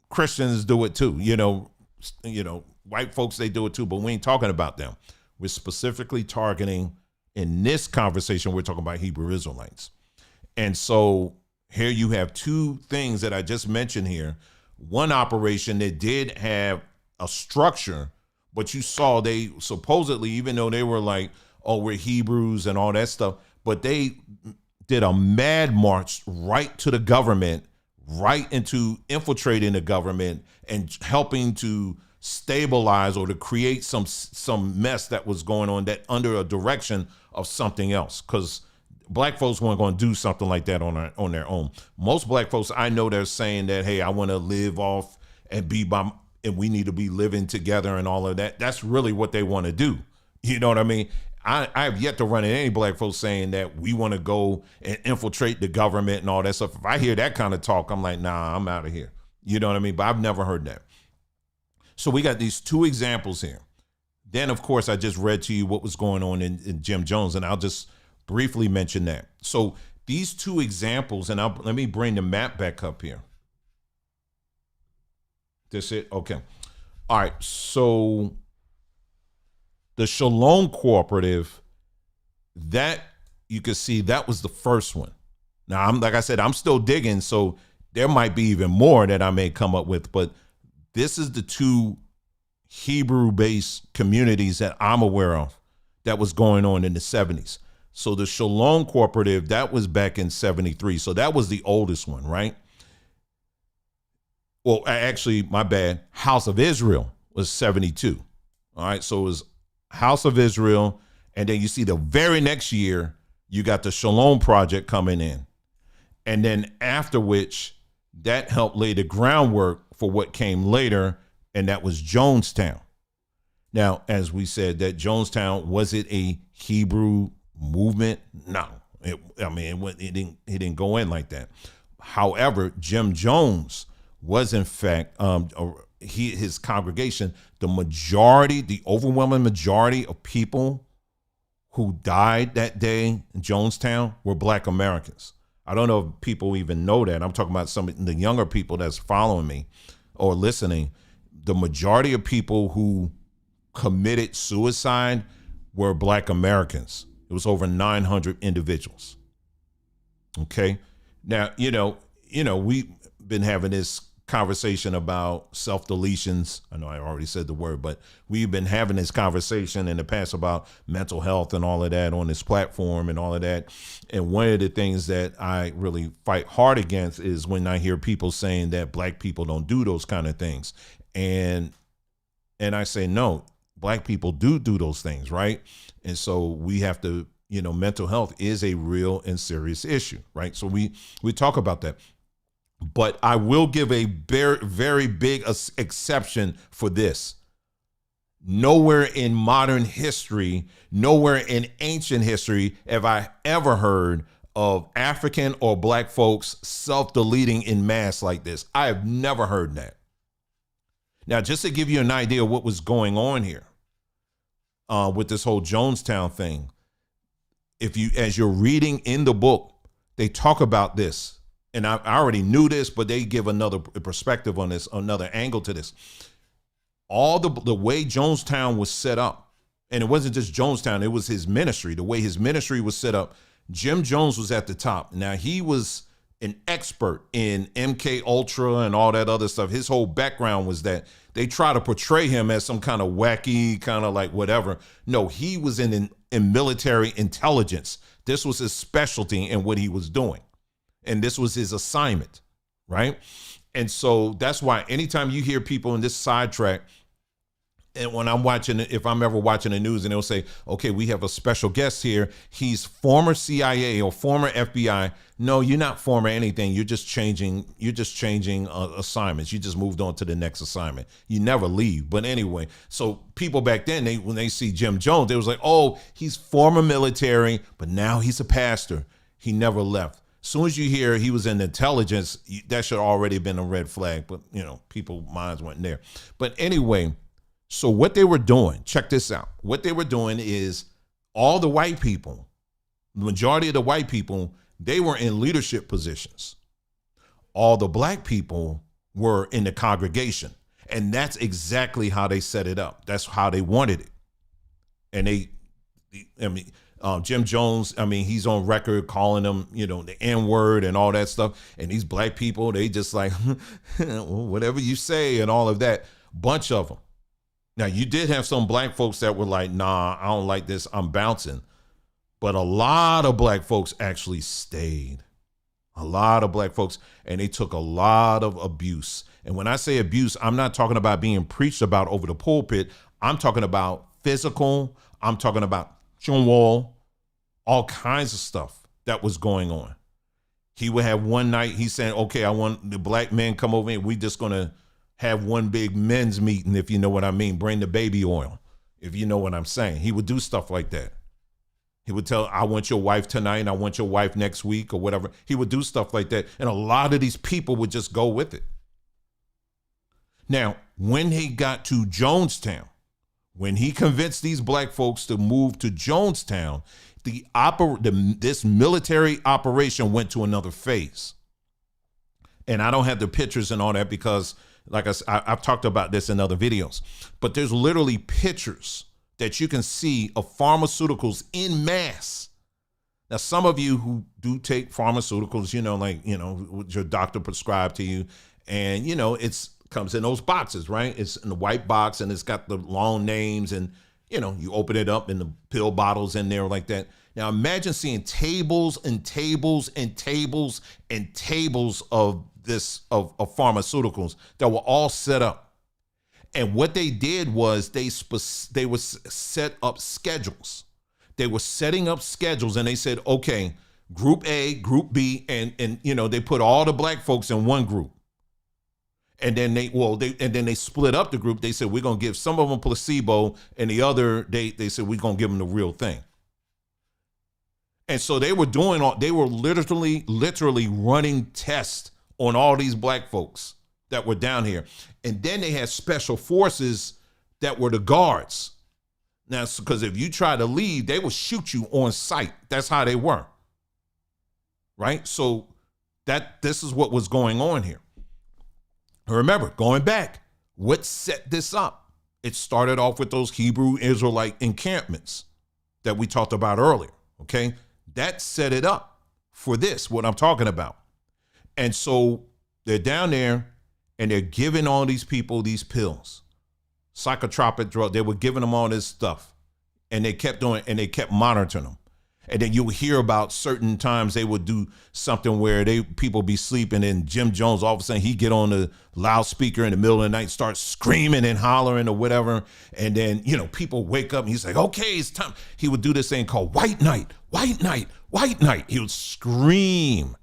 Speaker 1: Christians do it too. White folks, they do it too, but we ain't talking about them. We're specifically targeting, in this conversation, we're talking about Hebrew Israelites. And so here you have two things that I just mentioned here. One operation that did have a structure, but you saw they supposedly, even though they were like, oh, we're Hebrews and all that stuff, but they did a mad march right to the government, right into infiltrating the government and helping to stabilize or to create some mess that was going on that under a direction of something else, because black folks weren't going to do something like that on their own. Most black folks I know, they're saying that, hey, I want to live off and and we need to be living together and all of that. That's really what they want to do. You know what I mean? I have yet to run into any black folks saying that we want to go and infiltrate the government and all that stuff. If I hear that kind of talk, I'm like, nah, I'm out of here. You know what I mean? But I've never heard that. So we got these two examples here. Then, of course, I just read to you what was going on in Jim Jones, and I'll just briefly mention that. So these two examples, and let me bring the map back up here. This it? Okay. All right. So the Shalom Cooperative, that you can see, that was the first one. Now, like I said, I'm still digging, so there might be even more that I may come up with, but this is the two Hebrew-based communities that I'm aware of that was going on in the 70s. So the Shalom Cooperative, that was back in 73. So that was the oldest one, right? Well, actually, my bad. House of Israel was 72. All right. So it was House of Israel. And then you see the very next year, you got the Shalom Project coming in. And then after which, that helped lay the groundwork for what came later, and that was Jonestown. Now, as we said, that Jonestown, was it a Hebrew movement? No. It didn't go in like that. However, Jim Jones was in fact his congregation, the overwhelming majority of people who died that day in Jonestown were Black Americans. I don't know if people even know that. I'm talking about some of the younger people that's following me or listening. The majority of people who committed suicide were Black Americans. It was over 900 individuals. Okay. Now, we've been having this conversation about self-deletions. I know I already said the word, but we've been having this conversation in the past about mental health and all of that on this platform and all of that. And one of the things that I really fight hard against is when I hear people saying that Black people don't do those kind of things. And I say, no, Black people do those things, right? And so we have to, mental health is a real and serious issue, right? So we talk about that. But I will give a very, very big exception for this. Nowhere in modern history, nowhere in ancient history have I ever heard of African or Black folks self-deleting in mass like this. I have never heard that. Now, just to give you an idea of what was going on here with this whole Jonestown thing, as you're reading in the book, they talk about this. And I already knew this, but they give another perspective on this, another angle to this. All the way Jonestown was set up, and it wasn't just Jonestown, it was his ministry. The way his ministry was set up, Jim Jones was at the top. Now, he was an expert in MK Ultra and all that other stuff. His whole background was that they try to portray him as some kind of wacky, kind of like whatever. No, he was in military intelligence. This was his specialty in what he was doing. And this was his assignment, right? And so that's why anytime you hear people in this sidetrack, and when if I'm ever watching the news and they'll say, okay, we have a special guest here. He's former CIA or former FBI. No, you're not former anything. You're just changing assignments. You just moved on to the next assignment. You never leave. But anyway, so people back then, when they see Jim Jones, they was like, oh, he's former military, but now he's a pastor. He never left. As soon as you hear he was in intelligence, that should already have been a red flag. But, people's minds weren't there. But anyway, so what they were doing, check this out. What they were doing is all the white people, the majority of the white people, they were in leadership positions. All the Black people were in the congregation. And that's exactly how they set it up. That's how they wanted it. And Jim Jones, he's on record calling them, the N-word and all that stuff. And these Black people, they just like, whatever you say and all of that. Bunch of them. Now, you did have some Black folks that were like, nah, I don't like this. I'm bouncing. But a lot of Black folks actually stayed. A lot of black folks, and they took a lot of abuse. And when I say abuse, I'm not talking about being preached about over the pulpit. I'm talking about physical. I'm talking about wall, all kinds of stuff that was going on. He would have one night, he's saying, okay, I want the black men come over and we just going to have one big men's meeting, if you know what I mean. Bring the baby oil, if you know what I'm saying. He would do stuff like that. He would tell, I want your wife tonight, I want your wife next week or whatever. He would do stuff like that. And a lot of these people would just go with it. Now, when he got to Jonestown, when he convinced these black folks to move to Jonestown, this military operation went to another phase. And I don't have the pictures and all that because, like I've talked about this in other videos, but there's literally pictures that you can see of pharmaceuticals in mass. Now, some of you who do take pharmaceuticals, what your doctor prescribed to you, and, it's comes in those boxes, right? It's in the white box and it's got the long names and, you open it up and the pill bottles in there like that. Now, imagine seeing tables and tables and tables and tables of pharmaceuticals that were all set up. And what they did was they would set up schedules. They were setting up schedules and they said, okay, group A, group B, and they put all the black folks in one group. And then they split up the group. They said, we're going to give some of them placebo and the other, they said, we're going to give them the real thing. And so they were literally running tests on all these black folks that were down here. And then they had special forces that were the guards. Now, because if you try to leave, they will shoot you on sight. That's how they were. Right? So this is what was going on here. Remember, going back, what set this up? It started off with those Hebrew Israelite encampments that we talked about earlier, okay? That set it up for this, what I'm talking about. And so they're down there and they're giving all these people these pills, psychotropic drugs. They were giving them all this stuff and they kept doing, and they kept monitoring them. And then you would hear about certain times they would do something where people be sleeping and Jim Jones, all of a sudden he get on the loudspeaker in the middle of the night, start screaming and hollering or whatever. And then, people wake up and he's like, okay, it's time. He would do this thing called white night, white night, white night. He would scream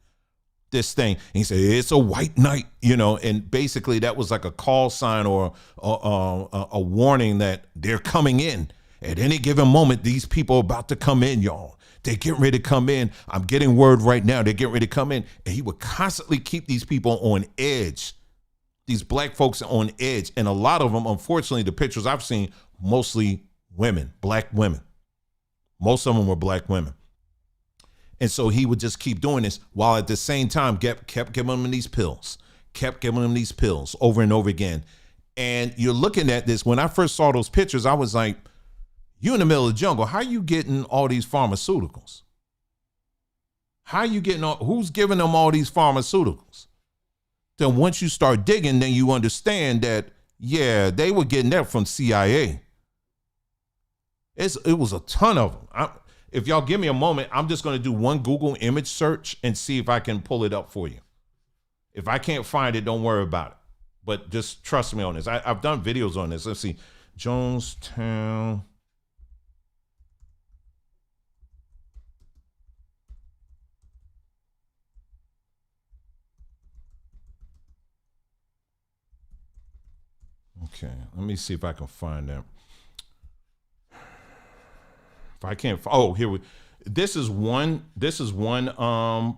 Speaker 1: this thing. And he said, it's a white night, and basically that was like a call sign or a warning that they're coming in. At any given moment, these people are about to come in, y'all. They're getting ready to come in. I'm getting word right now. They're getting ready to come in. And he would constantly keep these people on edge, these black folks on edge. And a lot of them, unfortunately, the pictures I've seen, mostly women, black women. Most of them were black women. And so he would just keep doing this while at the same time kept giving them these pills, over and over again. And you're looking at this. When I first saw those pictures, I was like, you in the middle of the jungle. How are you getting all these pharmaceuticals? How are you getting who's giving them all these pharmaceuticals? Then once you start digging, then you understand that, yeah, they were getting that from CIA. It was a ton of them. If y'all give me a moment, I'm just going to do one Google image search and see if I can pull it up for you. If I can't find it, don't worry about it. But just trust me on this. I've done videos on this. Let's see. Jonestown. Okay, let me see if I can find that. If I can't, this is one. Oh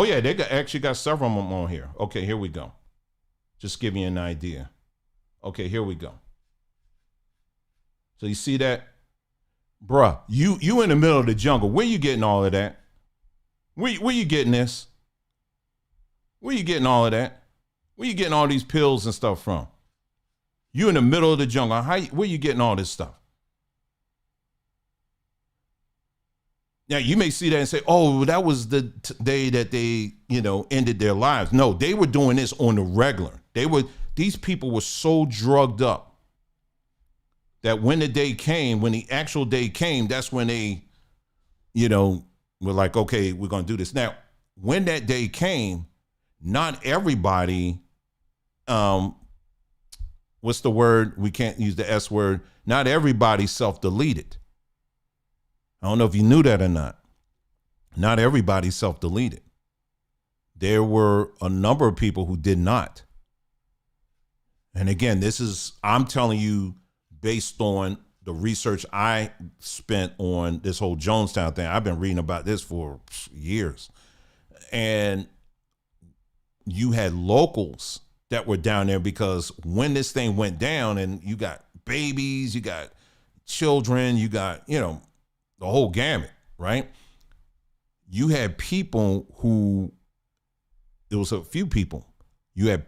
Speaker 1: yeah, they actually got several of them on here. Okay, here we go. Just give you an idea. Okay, here we go. So you see that? Bruh, you in the middle of the jungle. Where you getting all of that? Where you getting this? Where you getting all of that? Where you getting all these pills and stuff from? You in the middle of the jungle. Where you getting all this stuff? Now, you may see that and say, oh, that was the day that they, ended their lives. No, they were doing this on the regular. These people were so drugged up that when the actual day came, that's when they, were like, okay, we're going to do this. Now, when that day came, not everybody, what's the word? We can't use the S word. Not everybody self-deleted. I don't know if you knew that or not. Not everybody self-deleted. There were a number of people who did not. And again, I'm telling you based on the research I spent on this whole Jonestown thing. I've been reading about this for years. And you had locals that were down there because when this thing went down, and you got babies, you got children, you got, the whole gamut, right? You had people it was a few people. You had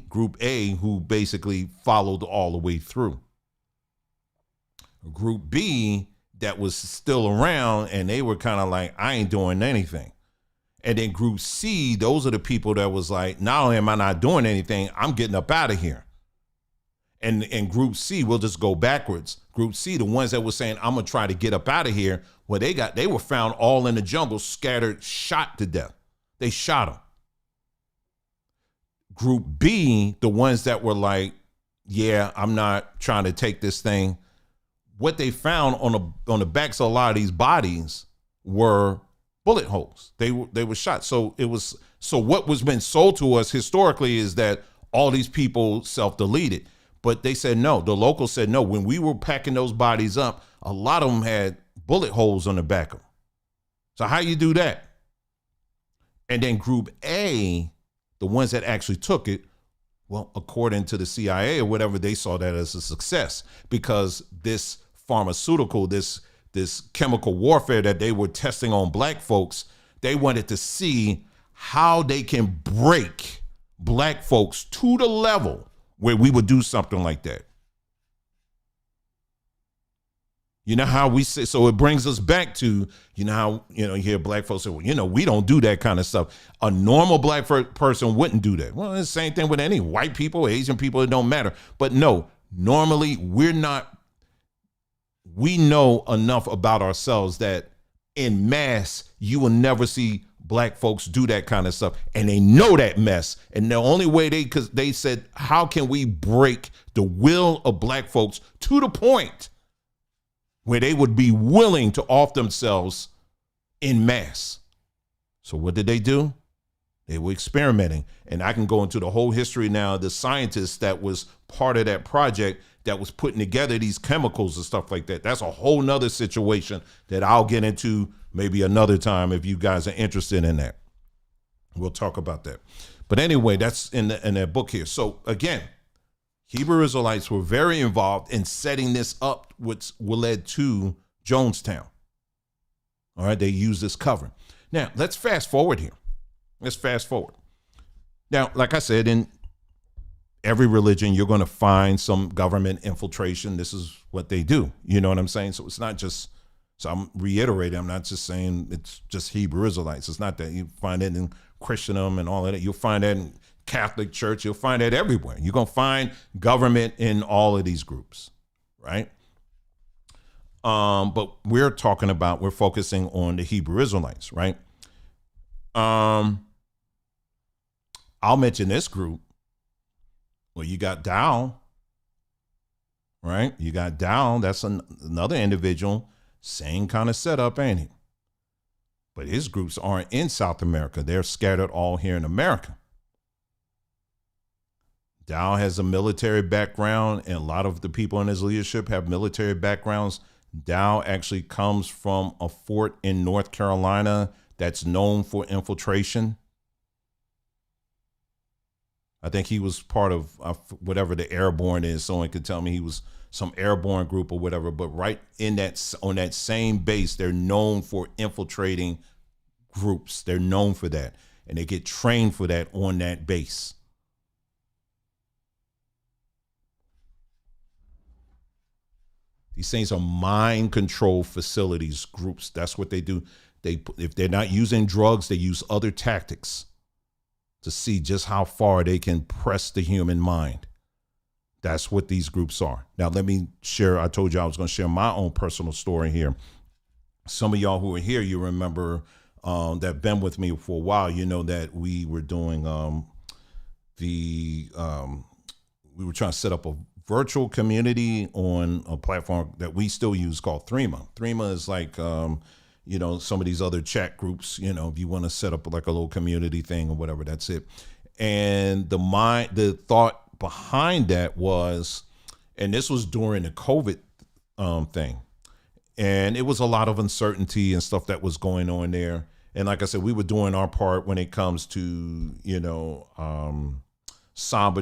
Speaker 1: Group A, who basically followed all the way through. Group B, that was still around, and they were kind of like, I ain't doing anything. And then Group C, those are the people that was like, not only am I not doing anything, I'm getting up out of here. And Group C, we'll just go backwards. Group C, the ones that were saying, I'm going to try to get up out of here, well, they were found all in the jungle, scattered, shot to death. They shot them. Group B, the ones that were like, yeah, I'm not trying to take this thing. What they found on the backs of a lot of these bodies were bullet holes. They were shot. So what was been sold to us historically is that all these people self-deleted. But they said no. The locals said no. When we were packing those bodies up, a lot of them had bullet holes on the back of them. So how you do that? And then Group A, the ones that actually took it, well, according to the CIA or whatever, they saw that as a success because this pharmaceutical, this chemical warfare that they were testing on black folks, they wanted to see how they can break black folks to the level where we would do something like that. You know how we say, so it brings us back to, how, you hear black folks say, well, we don't do that kind of stuff. A normal black person wouldn't do that. Well, it's the same thing with any white people, Asian people, it don't matter. But no, normally we know enough about ourselves that in mass, you will never see black folks do that kind of stuff. And they know that mess. And the only way because they said, how can we break the will of black folks to the point where they would be willing to off themselves in mass? So what did they do? They were experimenting. And I can go into the whole history now of the scientists that was part of that project that was putting together these chemicals and stuff like that. That's a whole nother situation that I'll get into maybe another time if you guys are interested in that. We'll talk about that. But anyway, that's in that book here. So again, Hebrew Israelites were very involved in setting this up, which led to Jonestown. All right, they used this cover. Now, let's fast forward here. Now, like I said, in every religion, you're going to find some government infiltration. This is what they do. You know what I'm saying? So it's not just, so I'm reiterating, I'm not just saying it's just Hebrew Israelites. It's not that. You find it in Christendom and all of that. You'll find that in Catholic Church. You'll find that everywhere. You're going to find government in all of these groups, right? But we're focusing on the Hebrew Israelites, right? I'll mention this group. Well, you got Dow, right? You got Dow. That's another individual, same kind of setup, ain't he? But his groups aren't in South America. They're scattered all here in America. Dow has a military background, and a lot of the people in his leadership have military backgrounds. Dow actually comes from a fort in North Carolina that's known for infiltration. I think he was part of whatever the airborne is. Someone could tell me he was some airborne group or whatever. But right on that same base, they're known for infiltrating groups. They're known for that, and they get trained for that on that base. These things are mind control facilities, groups. That's what they do. If they're not using drugs, they use other tactics to see just how far they can press the human mind. That's what these groups are. Now, let me share. I told you I was going to share my own personal story here. Some of y'all who are here, you remember that been with me for a while, you know that we were doing the we were trying to set up a virtual community on a platform that we still use called Threema. Threema is like you know, some of these other chat groups, you know, if you want to set up like a little community thing or whatever, that's it. And the thought behind that was, and this was during the COVID thing, and it was a lot of uncertainty and stuff that was going on there. And like I said, we were doing our part when it comes to, you know,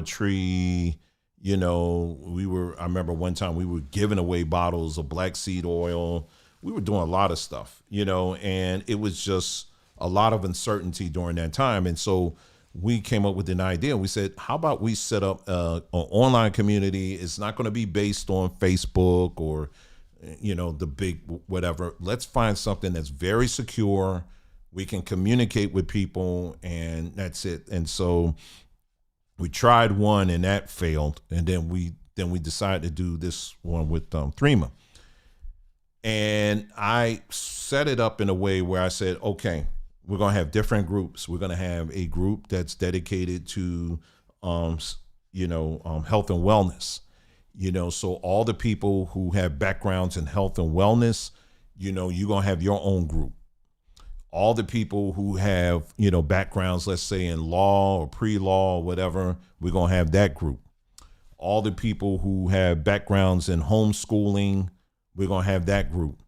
Speaker 1: Tree. You know, I remember one time we were giving away bottles of black seed oil. We were doing a lot of stuff, you know, and it was just a lot of uncertainty during that time. And so we came up with an idea. We said, how about we set up an online community? It's not going to be based on Facebook or, you know, the big whatever. Let's find something that's very secure. We can communicate with people, and that's it. And so we tried one, and that failed. And then we decided to do this one with Threema. And I set it up in a way where I said, okay, we're going to have different groups. We're going to have a group that's dedicated to, you know, health and wellness, you know, so all the people who have backgrounds in health and wellness, you know, you're going to have your own group. All the people who have, you know, backgrounds, let's say in law or pre-law or whatever, we're going to have that group. All the people who have backgrounds in homeschooling, we're going to have that group.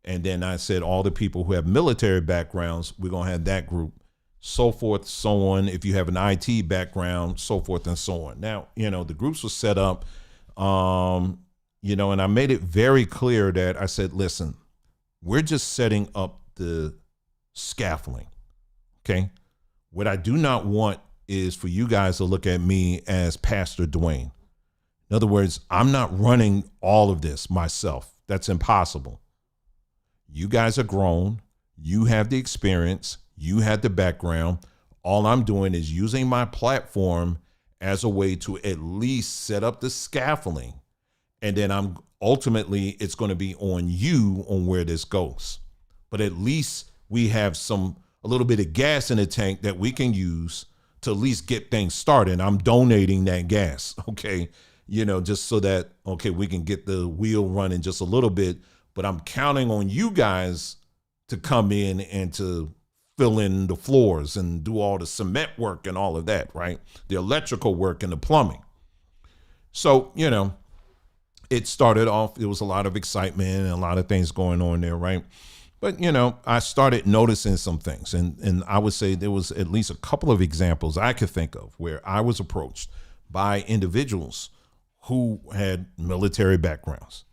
Speaker 1: And then I said, all the people who have military backgrounds, we're going to have that group, so forth, so on. If you have an IT background, so forth and so on. Now, you know, the groups were set up, you know, and I made it very clear that I said, listen, we're just setting up the scaffolding. Okay. What I do not want is for you guys to look at me as Pastor Dwayne. In other words, I'm not running all of this myself. That's impossible. You guys are grown. You have the experience. You had the background. All I'm doing is using my platform as a way to at least set up the scaffolding. And then ultimately it's going to be on you on where this goes. But at least we have a little bit of gas in the tank that we can use to at least get things started. I'm donating that gas. Okay. You know, just so that, okay, we can get the wheel running just a little bit, but I'm counting on you guys to come in and to fill in the floors and do all the cement work and all of that, right? The electrical work and the plumbing. So, you know, it started off, there was a lot of excitement and a lot of things going on there, right? But, you know, I started noticing some things, and I would say there was at least a couple of examples I could think of where I was approached by individuals who had military backgrounds.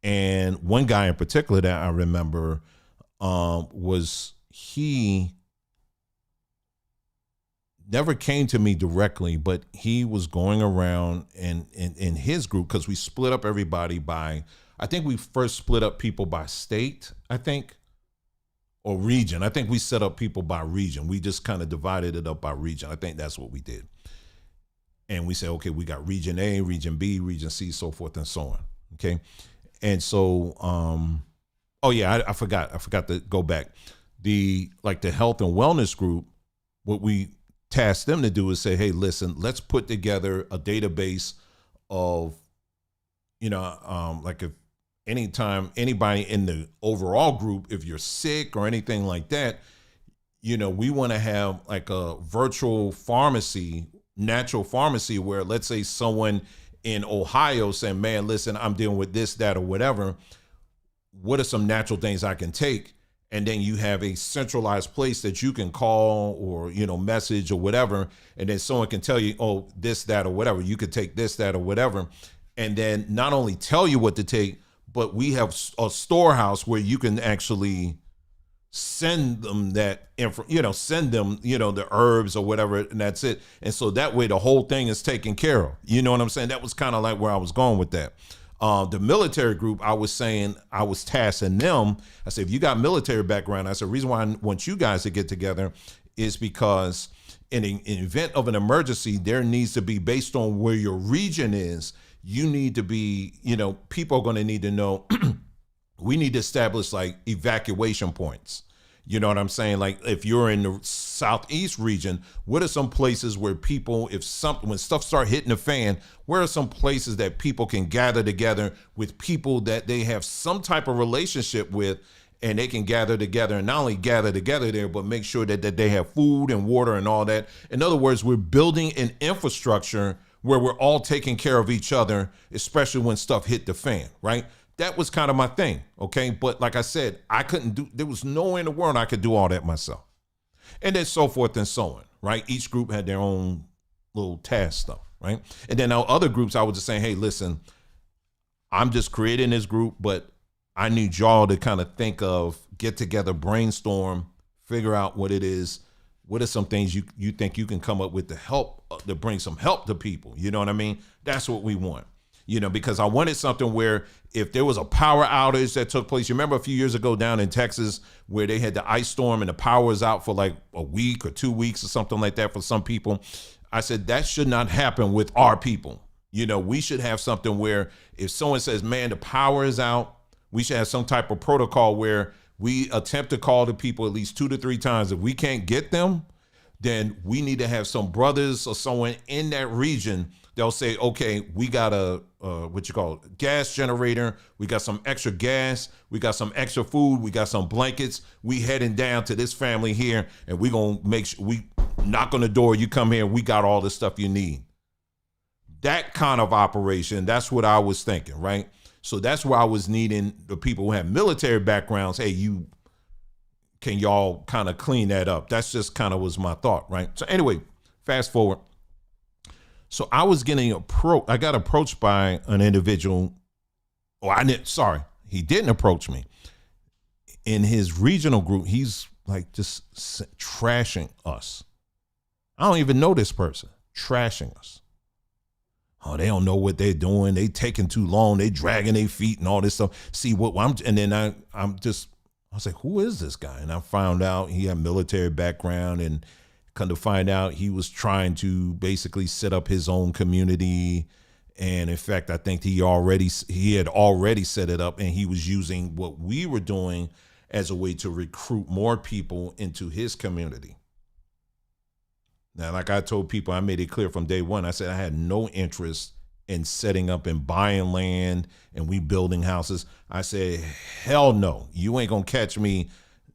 Speaker 1: And one guy in particular that I remember he never came to me directly, but he was going around and in his group, because we split up everybody by, I think we first split up people by state, I think, or region. I think we set up people by region. We just kind of divided it up by region. I think that's what we did. And we said, okay, we got region A, region B, region C, so forth and so on. Okay. And so, oh yeah, I forgot to go back. The health and wellness group, what we tasked them to do is say, hey, listen, let's put together a database of, you know, like if anytime anybody in the overall group, if you're sick or anything like that, you know, we want to have like a virtual pharmacy, natural pharmacy, where let's say someone in Ohio saying, man, listen, I'm dealing with this, that, or whatever. What are some natural things I can take? And then you have a centralized place that you can call or, you know, message or whatever. And then someone can tell you, oh, this, that, or whatever. You could take this, that, or whatever. And then not only tell you what to take, but we have a storehouse where you can actually send them that, send them, you know, the herbs or whatever, and that's it. And so that way the whole thing is taken care of. You know what I'm saying? That was kind of like where I was going with that. The military group, I was tasking them. I said, if you got military background, I said, the reason why I want you guys to get together is because in an event of an emergency, there needs to be, based on where your region is, you need to be, you know, people are going to need to know, we need to establish like evacuation points. You know what I'm saying? Like if you're in the Southeast region, what are some places where people, when stuff start hitting the fan, where are some places that people can gather together with people that they have some type of relationship with, and they can gather together, and not only gather together there, but make sure that they have food and water and all that. In other words, we're building an infrastructure where we're all taking care of each other, especially when stuff hit the fan, right? That was kind of my thing, okay? But like I said, there was no way in the world I could do all that myself. And then so forth and so on, right? Each group had their own little task stuff, right? And then other groups, I was just saying, hey, listen, I'm just creating this group, but I need y'all to kind of think of, get together, brainstorm, figure out what it is. What are some things you think you can come up with to bring some help to people? You know what I mean? That's what we want. Because I wanted something where if there was a power outage that took place, you remember a few years ago down in Texas where they had the ice storm and the power was out for like a week or 2 weeks or something like that for some people. I said, that should not happen with our people. We should have something where if someone says, man, the power is out, we should have some type of protocol where we attempt to call the people at least 2 to 3 times. If we can't get them, then we need to have some brothers or someone in that region. They'll say, okay, we got a gas generator. We got some extra gas. We got some extra food. We got some blankets. We heading down to this family here, and we gonna make sure we knock on the door. You come here. We got all the stuff you need. That kind of operation. That's what I was thinking, right? So that's where I was needing the people who have military backgrounds. Hey, can y'all kind of clean that up? That's just kind of was my thought, right? So anyway, fast forward. So I was getting approached. I got approached by an individual. He didn't approach me. In his regional group, he's like just trashing us. I don't even know this person. Trashing us. Oh, they don't know what they're doing. They taking too long. They dragging their feet and all this stuff. See what and then I was like, who is this guy? And I found out he had military background, and come to find out he was trying to basically set up his own community. And in fact, I think he had already set it up, and he was using what we were doing as a way to recruit more people into his community. Now, like I told people, I made it clear from day one, I said I had no interest in setting up and buying land and we building houses. I said, hell no, you ain't gonna catch me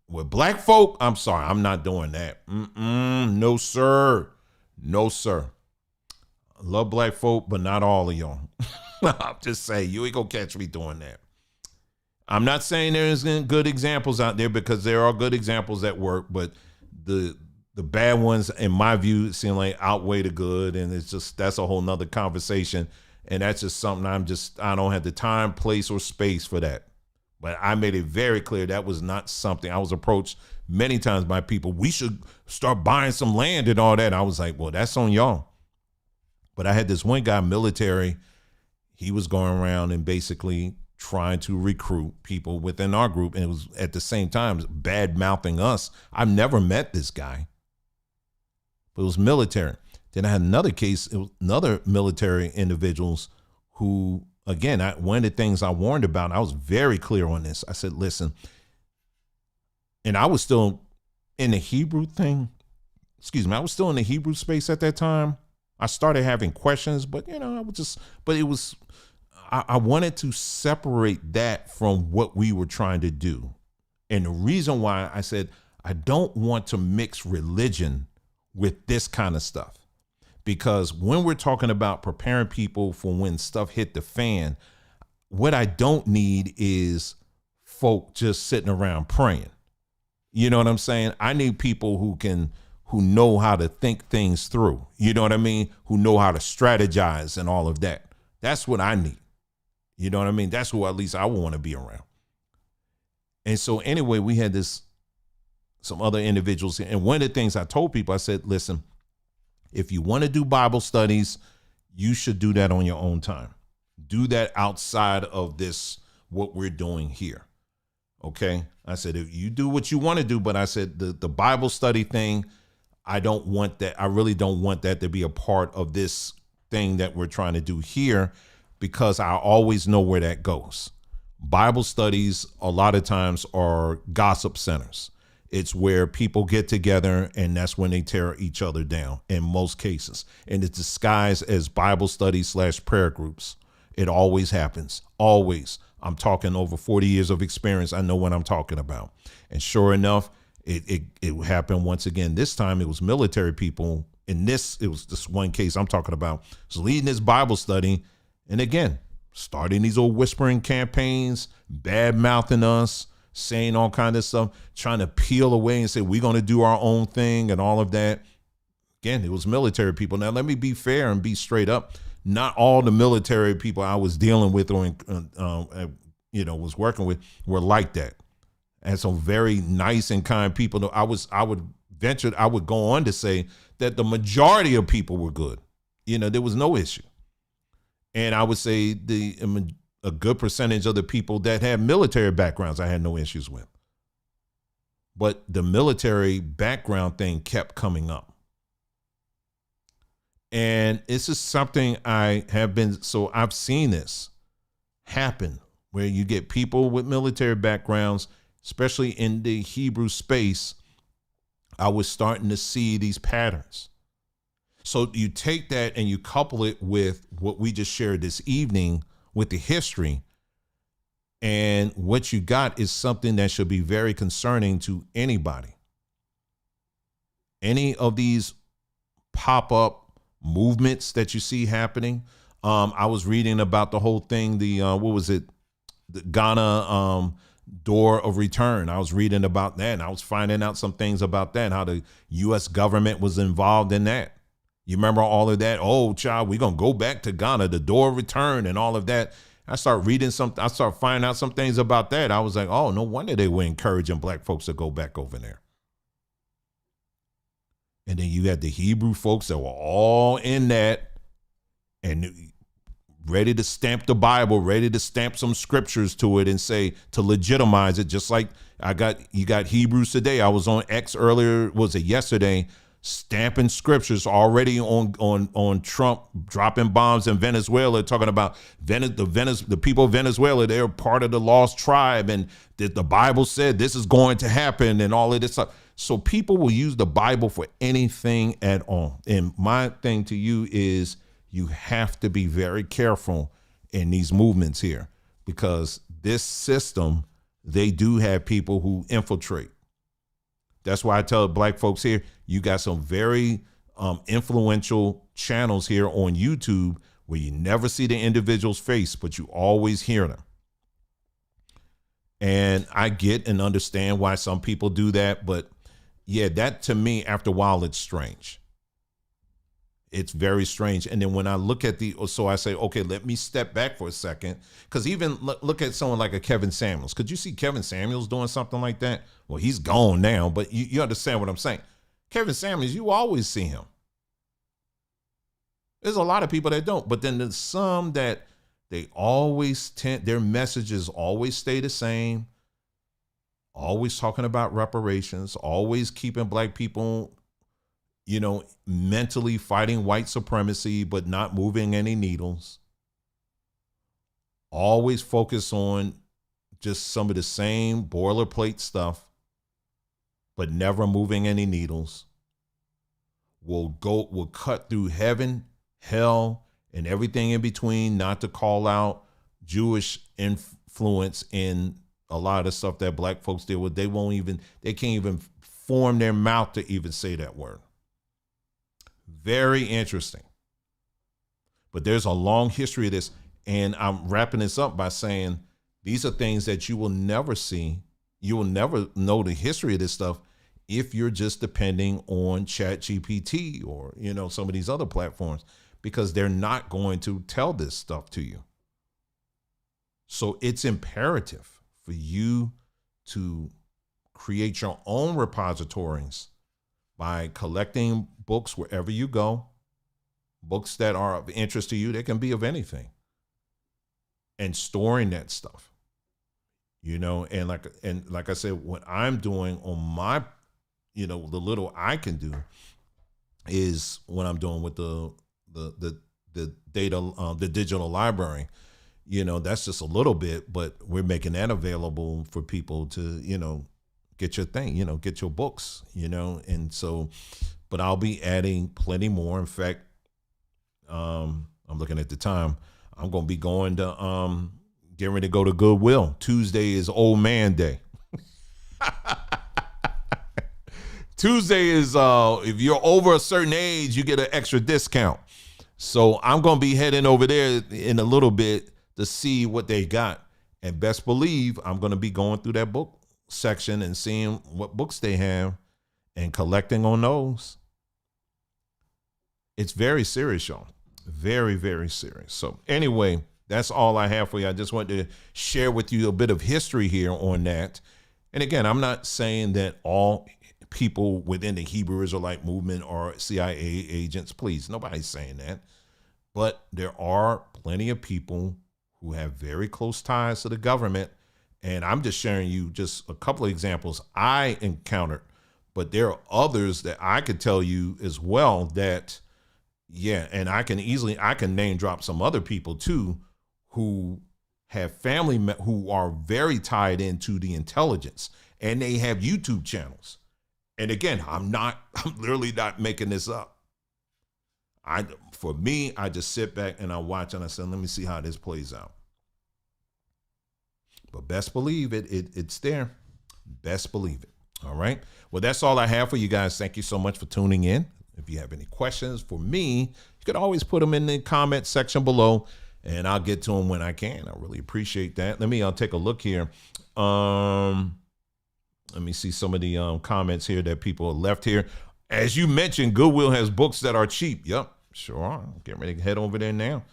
Speaker 1: with black folk. I'm sorry, I'm not doing that. No, sir. No, sir. I love black folk, but not all of y'all. I'm just saying, you ain't gonna catch me doing that. I'm not saying there isn't good examples out there, because there are good examples that work, but the bad ones, in my view, seem like outweigh the good. And that's a whole nother conversation. And that's just something I don't have the time, place, or space for that. But I made it very clear that was not something. I was approached many times by people. We should start buying some land and all that. I was like, well, that's on y'all. But I had this one guy, military. He was going around and basically trying to recruit people within our group. And it was at the same time bad mouthing us. I've never met this guy. But it was military. Then I had another case, it was another military individuals who, again, one of the things I warned about, I was very clear on this. I said, listen, and I was still in the Hebrew thing. I was still in the Hebrew space at that time. I started having questions, but I wanted to separate that from what we were trying to do. And the reason why I said, I don't want to mix religion with this kind of stuff, because when we're talking about preparing people for when stuff hit the fan, what I don't need is folk just sitting around praying. You know what I'm saying? I need people who know how to think things through. You know what I mean? Who know how to strategize and all of that. That's what I need. You know what I mean? That's who at least I want to be around. And so anyway, we had some other individuals. And one of the things I told people, I said, listen, if you want to do Bible studies, you should do that on your own time. Do that outside of what we're doing here. Okay. I said, if you do what you want to do, but I said the Bible study thing, I don't want that. I really don't want that to be a part of this thing that we're trying to do here, because I always know where that goes. Bible studies a lot of times are gossip centers. It's where people get together and that's when they tear each other down in most cases. And it's disguised as Bible study / prayer groups. It always happens. Always. I'm talking over 40 years of experience. I know what I'm talking about. And sure enough, it happened once again. This time it was military people. It was this one case I'm talking about. Was leading this Bible study. And again, starting these old whispering campaigns, bad mouthing us, saying all kind of stuff, trying to peel away and say, we're going to do our own thing and all of that. Again, it was military people. Now, let me be fair and be straight up. Not all the military people I was dealing with or, was working with were like that. And some very nice and kind people. I would go on to say that the majority of people were good. There was no issue. And I would say a good percentage of the people that had military backgrounds, I had no issues with. But the military background thing kept coming up. And this is something I've seen this happen where you get people with military backgrounds, especially in the Hebrew space. I was starting to see these patterns. So you take that and you couple it with what we just shared this evening with the history, and what you got is something that should be very concerning to anybody. Any of these pop-up movements that you see happening. I was reading about the whole thing, the Ghana door of return. I was reading about that, and I was finding out some things about that, how the U.S. government was involved in that. You remember all of that? Oh, child, we're going to go back to Ghana, the door of return and all of that. I start finding out some things about that. I was like, oh, no wonder they were encouraging black folks to go back over there. And then you had the Hebrew folks that were all in that and ready to stamp the Bible, ready to stamp some scriptures to it and say, to legitimize it. Just like you got Hebrews today. I was on X earlier, was it yesterday, stamping scriptures already on Trump dropping bombs in Venezuela, talking about the people of Venezuela, they're part of the lost tribe, and that the Bible said this is going to happen and all of this stuff. So people will use the Bible for anything at all. And my thing to you is you have to be very careful in these movements here, because this system, they do have people who infiltrate. That's why I tell black folks here, you got some very influential channels here on YouTube where you never see the individual's face, but you always hear them. And I get and understand why some people do that. But yeah, that to me, after a while, it's strange. It's very strange. And then when I look at so I say, okay, let me step back for a second. Because even look at someone like a Kevin Samuels. Could you see Kevin Samuels doing something like that? Well, he's gone now, but you understand what I'm saying. Kevin Samuels, you always see him. There's a lot of people that don't, but then there's some that they always their messages always stay the same. Always talking about reparations, always keeping black people, mentally fighting white supremacy, but not moving any needles. Always focus on just some of the same boilerplate stuff, but never moving any needles. Will cut through heaven, hell, and everything in between, not to call out Jewish influence in a lot of the stuff that black folks deal with. They can't even form their mouth to even say that word. Very interesting. But there's a long history of this. And I'm wrapping this up by saying these are things that you will never see. You will never know the history of this stuff if you're just depending on ChatGPT or, some of these other platforms, because they're not going to tell this stuff to you. So it's imperative for you to create your own repositories by collecting books wherever you go, books that are of interest to you. They can be of anything, and storing that stuff, and like I said, what I'm doing on my, the little I can do is what I'm doing with the data, the digital library. That's just a little bit, but we're making that available for people to, get your thing, get your books, and so, but I'll be adding plenty more. In fact, I'm looking at the time. I'm going to be going to, getting ready to go to Goodwill. Tuesday is Old Man Day. Tuesday is, if you're over a certain age, you get an extra discount. So I'm going to be heading over there in a little bit to see what they got. And best believe I'm going to be going through that book section and seeing what books they have and collecting on those. It's very serious, y'all. Very, very serious. So anyway, that's all I have for you. I just wanted to share with you a bit of history here on that. And again, I'm not saying that all people within the Hebrew Israelite movement are CIA agents. Please, nobody's saying that. But there are plenty of people who have very close ties to the government. And I'm just sharing you just a couple of examples I encountered. But there are others that I could tell you as well that, yeah, and I can name drop some other people too who have family who are very tied into the intelligence, and they have YouTube channels. And again, I'm literally not making this up. For me, I just sit back and I watch and I say, let me see how this plays out. But best believe it's there. Best believe it. All right. Well, that's all I have for you guys. Thank you so much for tuning in. If you have any questions for me, you could always put them in the comment section below and I'll get to them when I can. I really appreciate that. Let me take a look here. Let me see some of the comments here that people have left here. As you mentioned, Goodwill has books that are cheap. Yep, sure are. Get ready to head over there now.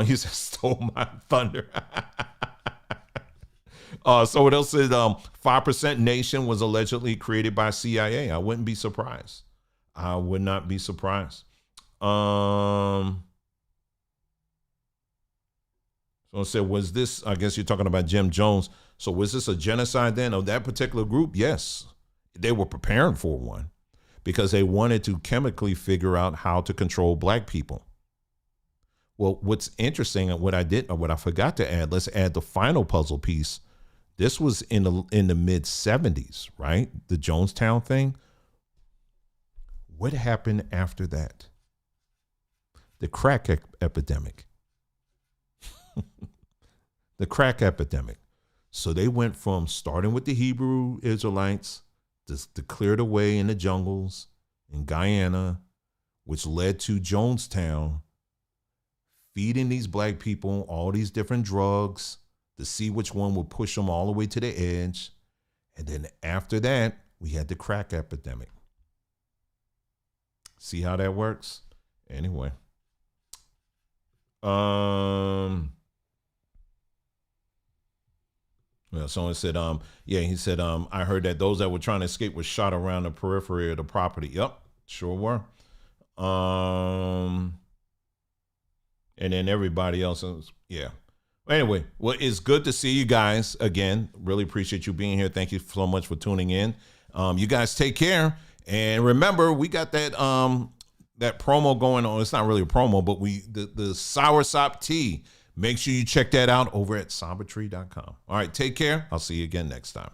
Speaker 1: He said, stole my thunder. So what else said? 5% Nation was allegedly created by CIA. I wouldn't be surprised. I would not be surprised. So it said, was this, I guess you're talking about Jim Jones. So was this a genocide then of that particular group? Yes. They were preparing for one because they wanted to chemically figure out how to control black people. Well, what's interesting and what I forgot to add, let's add the final puzzle piece. This was in the mid 70s, right? The Jonestown thing. What happened after that? The crack epidemic. The crack epidemic. So they went from starting with the Hebrew Israelites to clear the way in the jungles in Guyana, which led to Jonestown, feeding these black people all these different drugs to see which one would push them all the way to the edge. And then after that, we had the crack epidemic. See how that works? Anyway. Well, someone said, he said, I heard that those that were trying to escape were shot around the periphery of the property. Yep, sure were. And then everybody else, yeah. Anyway, well, it's good to see you guys again. Really appreciate you being here. Thank you so much for tuning in. You guys take care. And remember, we got that that promo going on. It's not really a promo, but the soursop tea. Make sure you check that out over at sombertree.com. All right, take care. I'll see you again next time.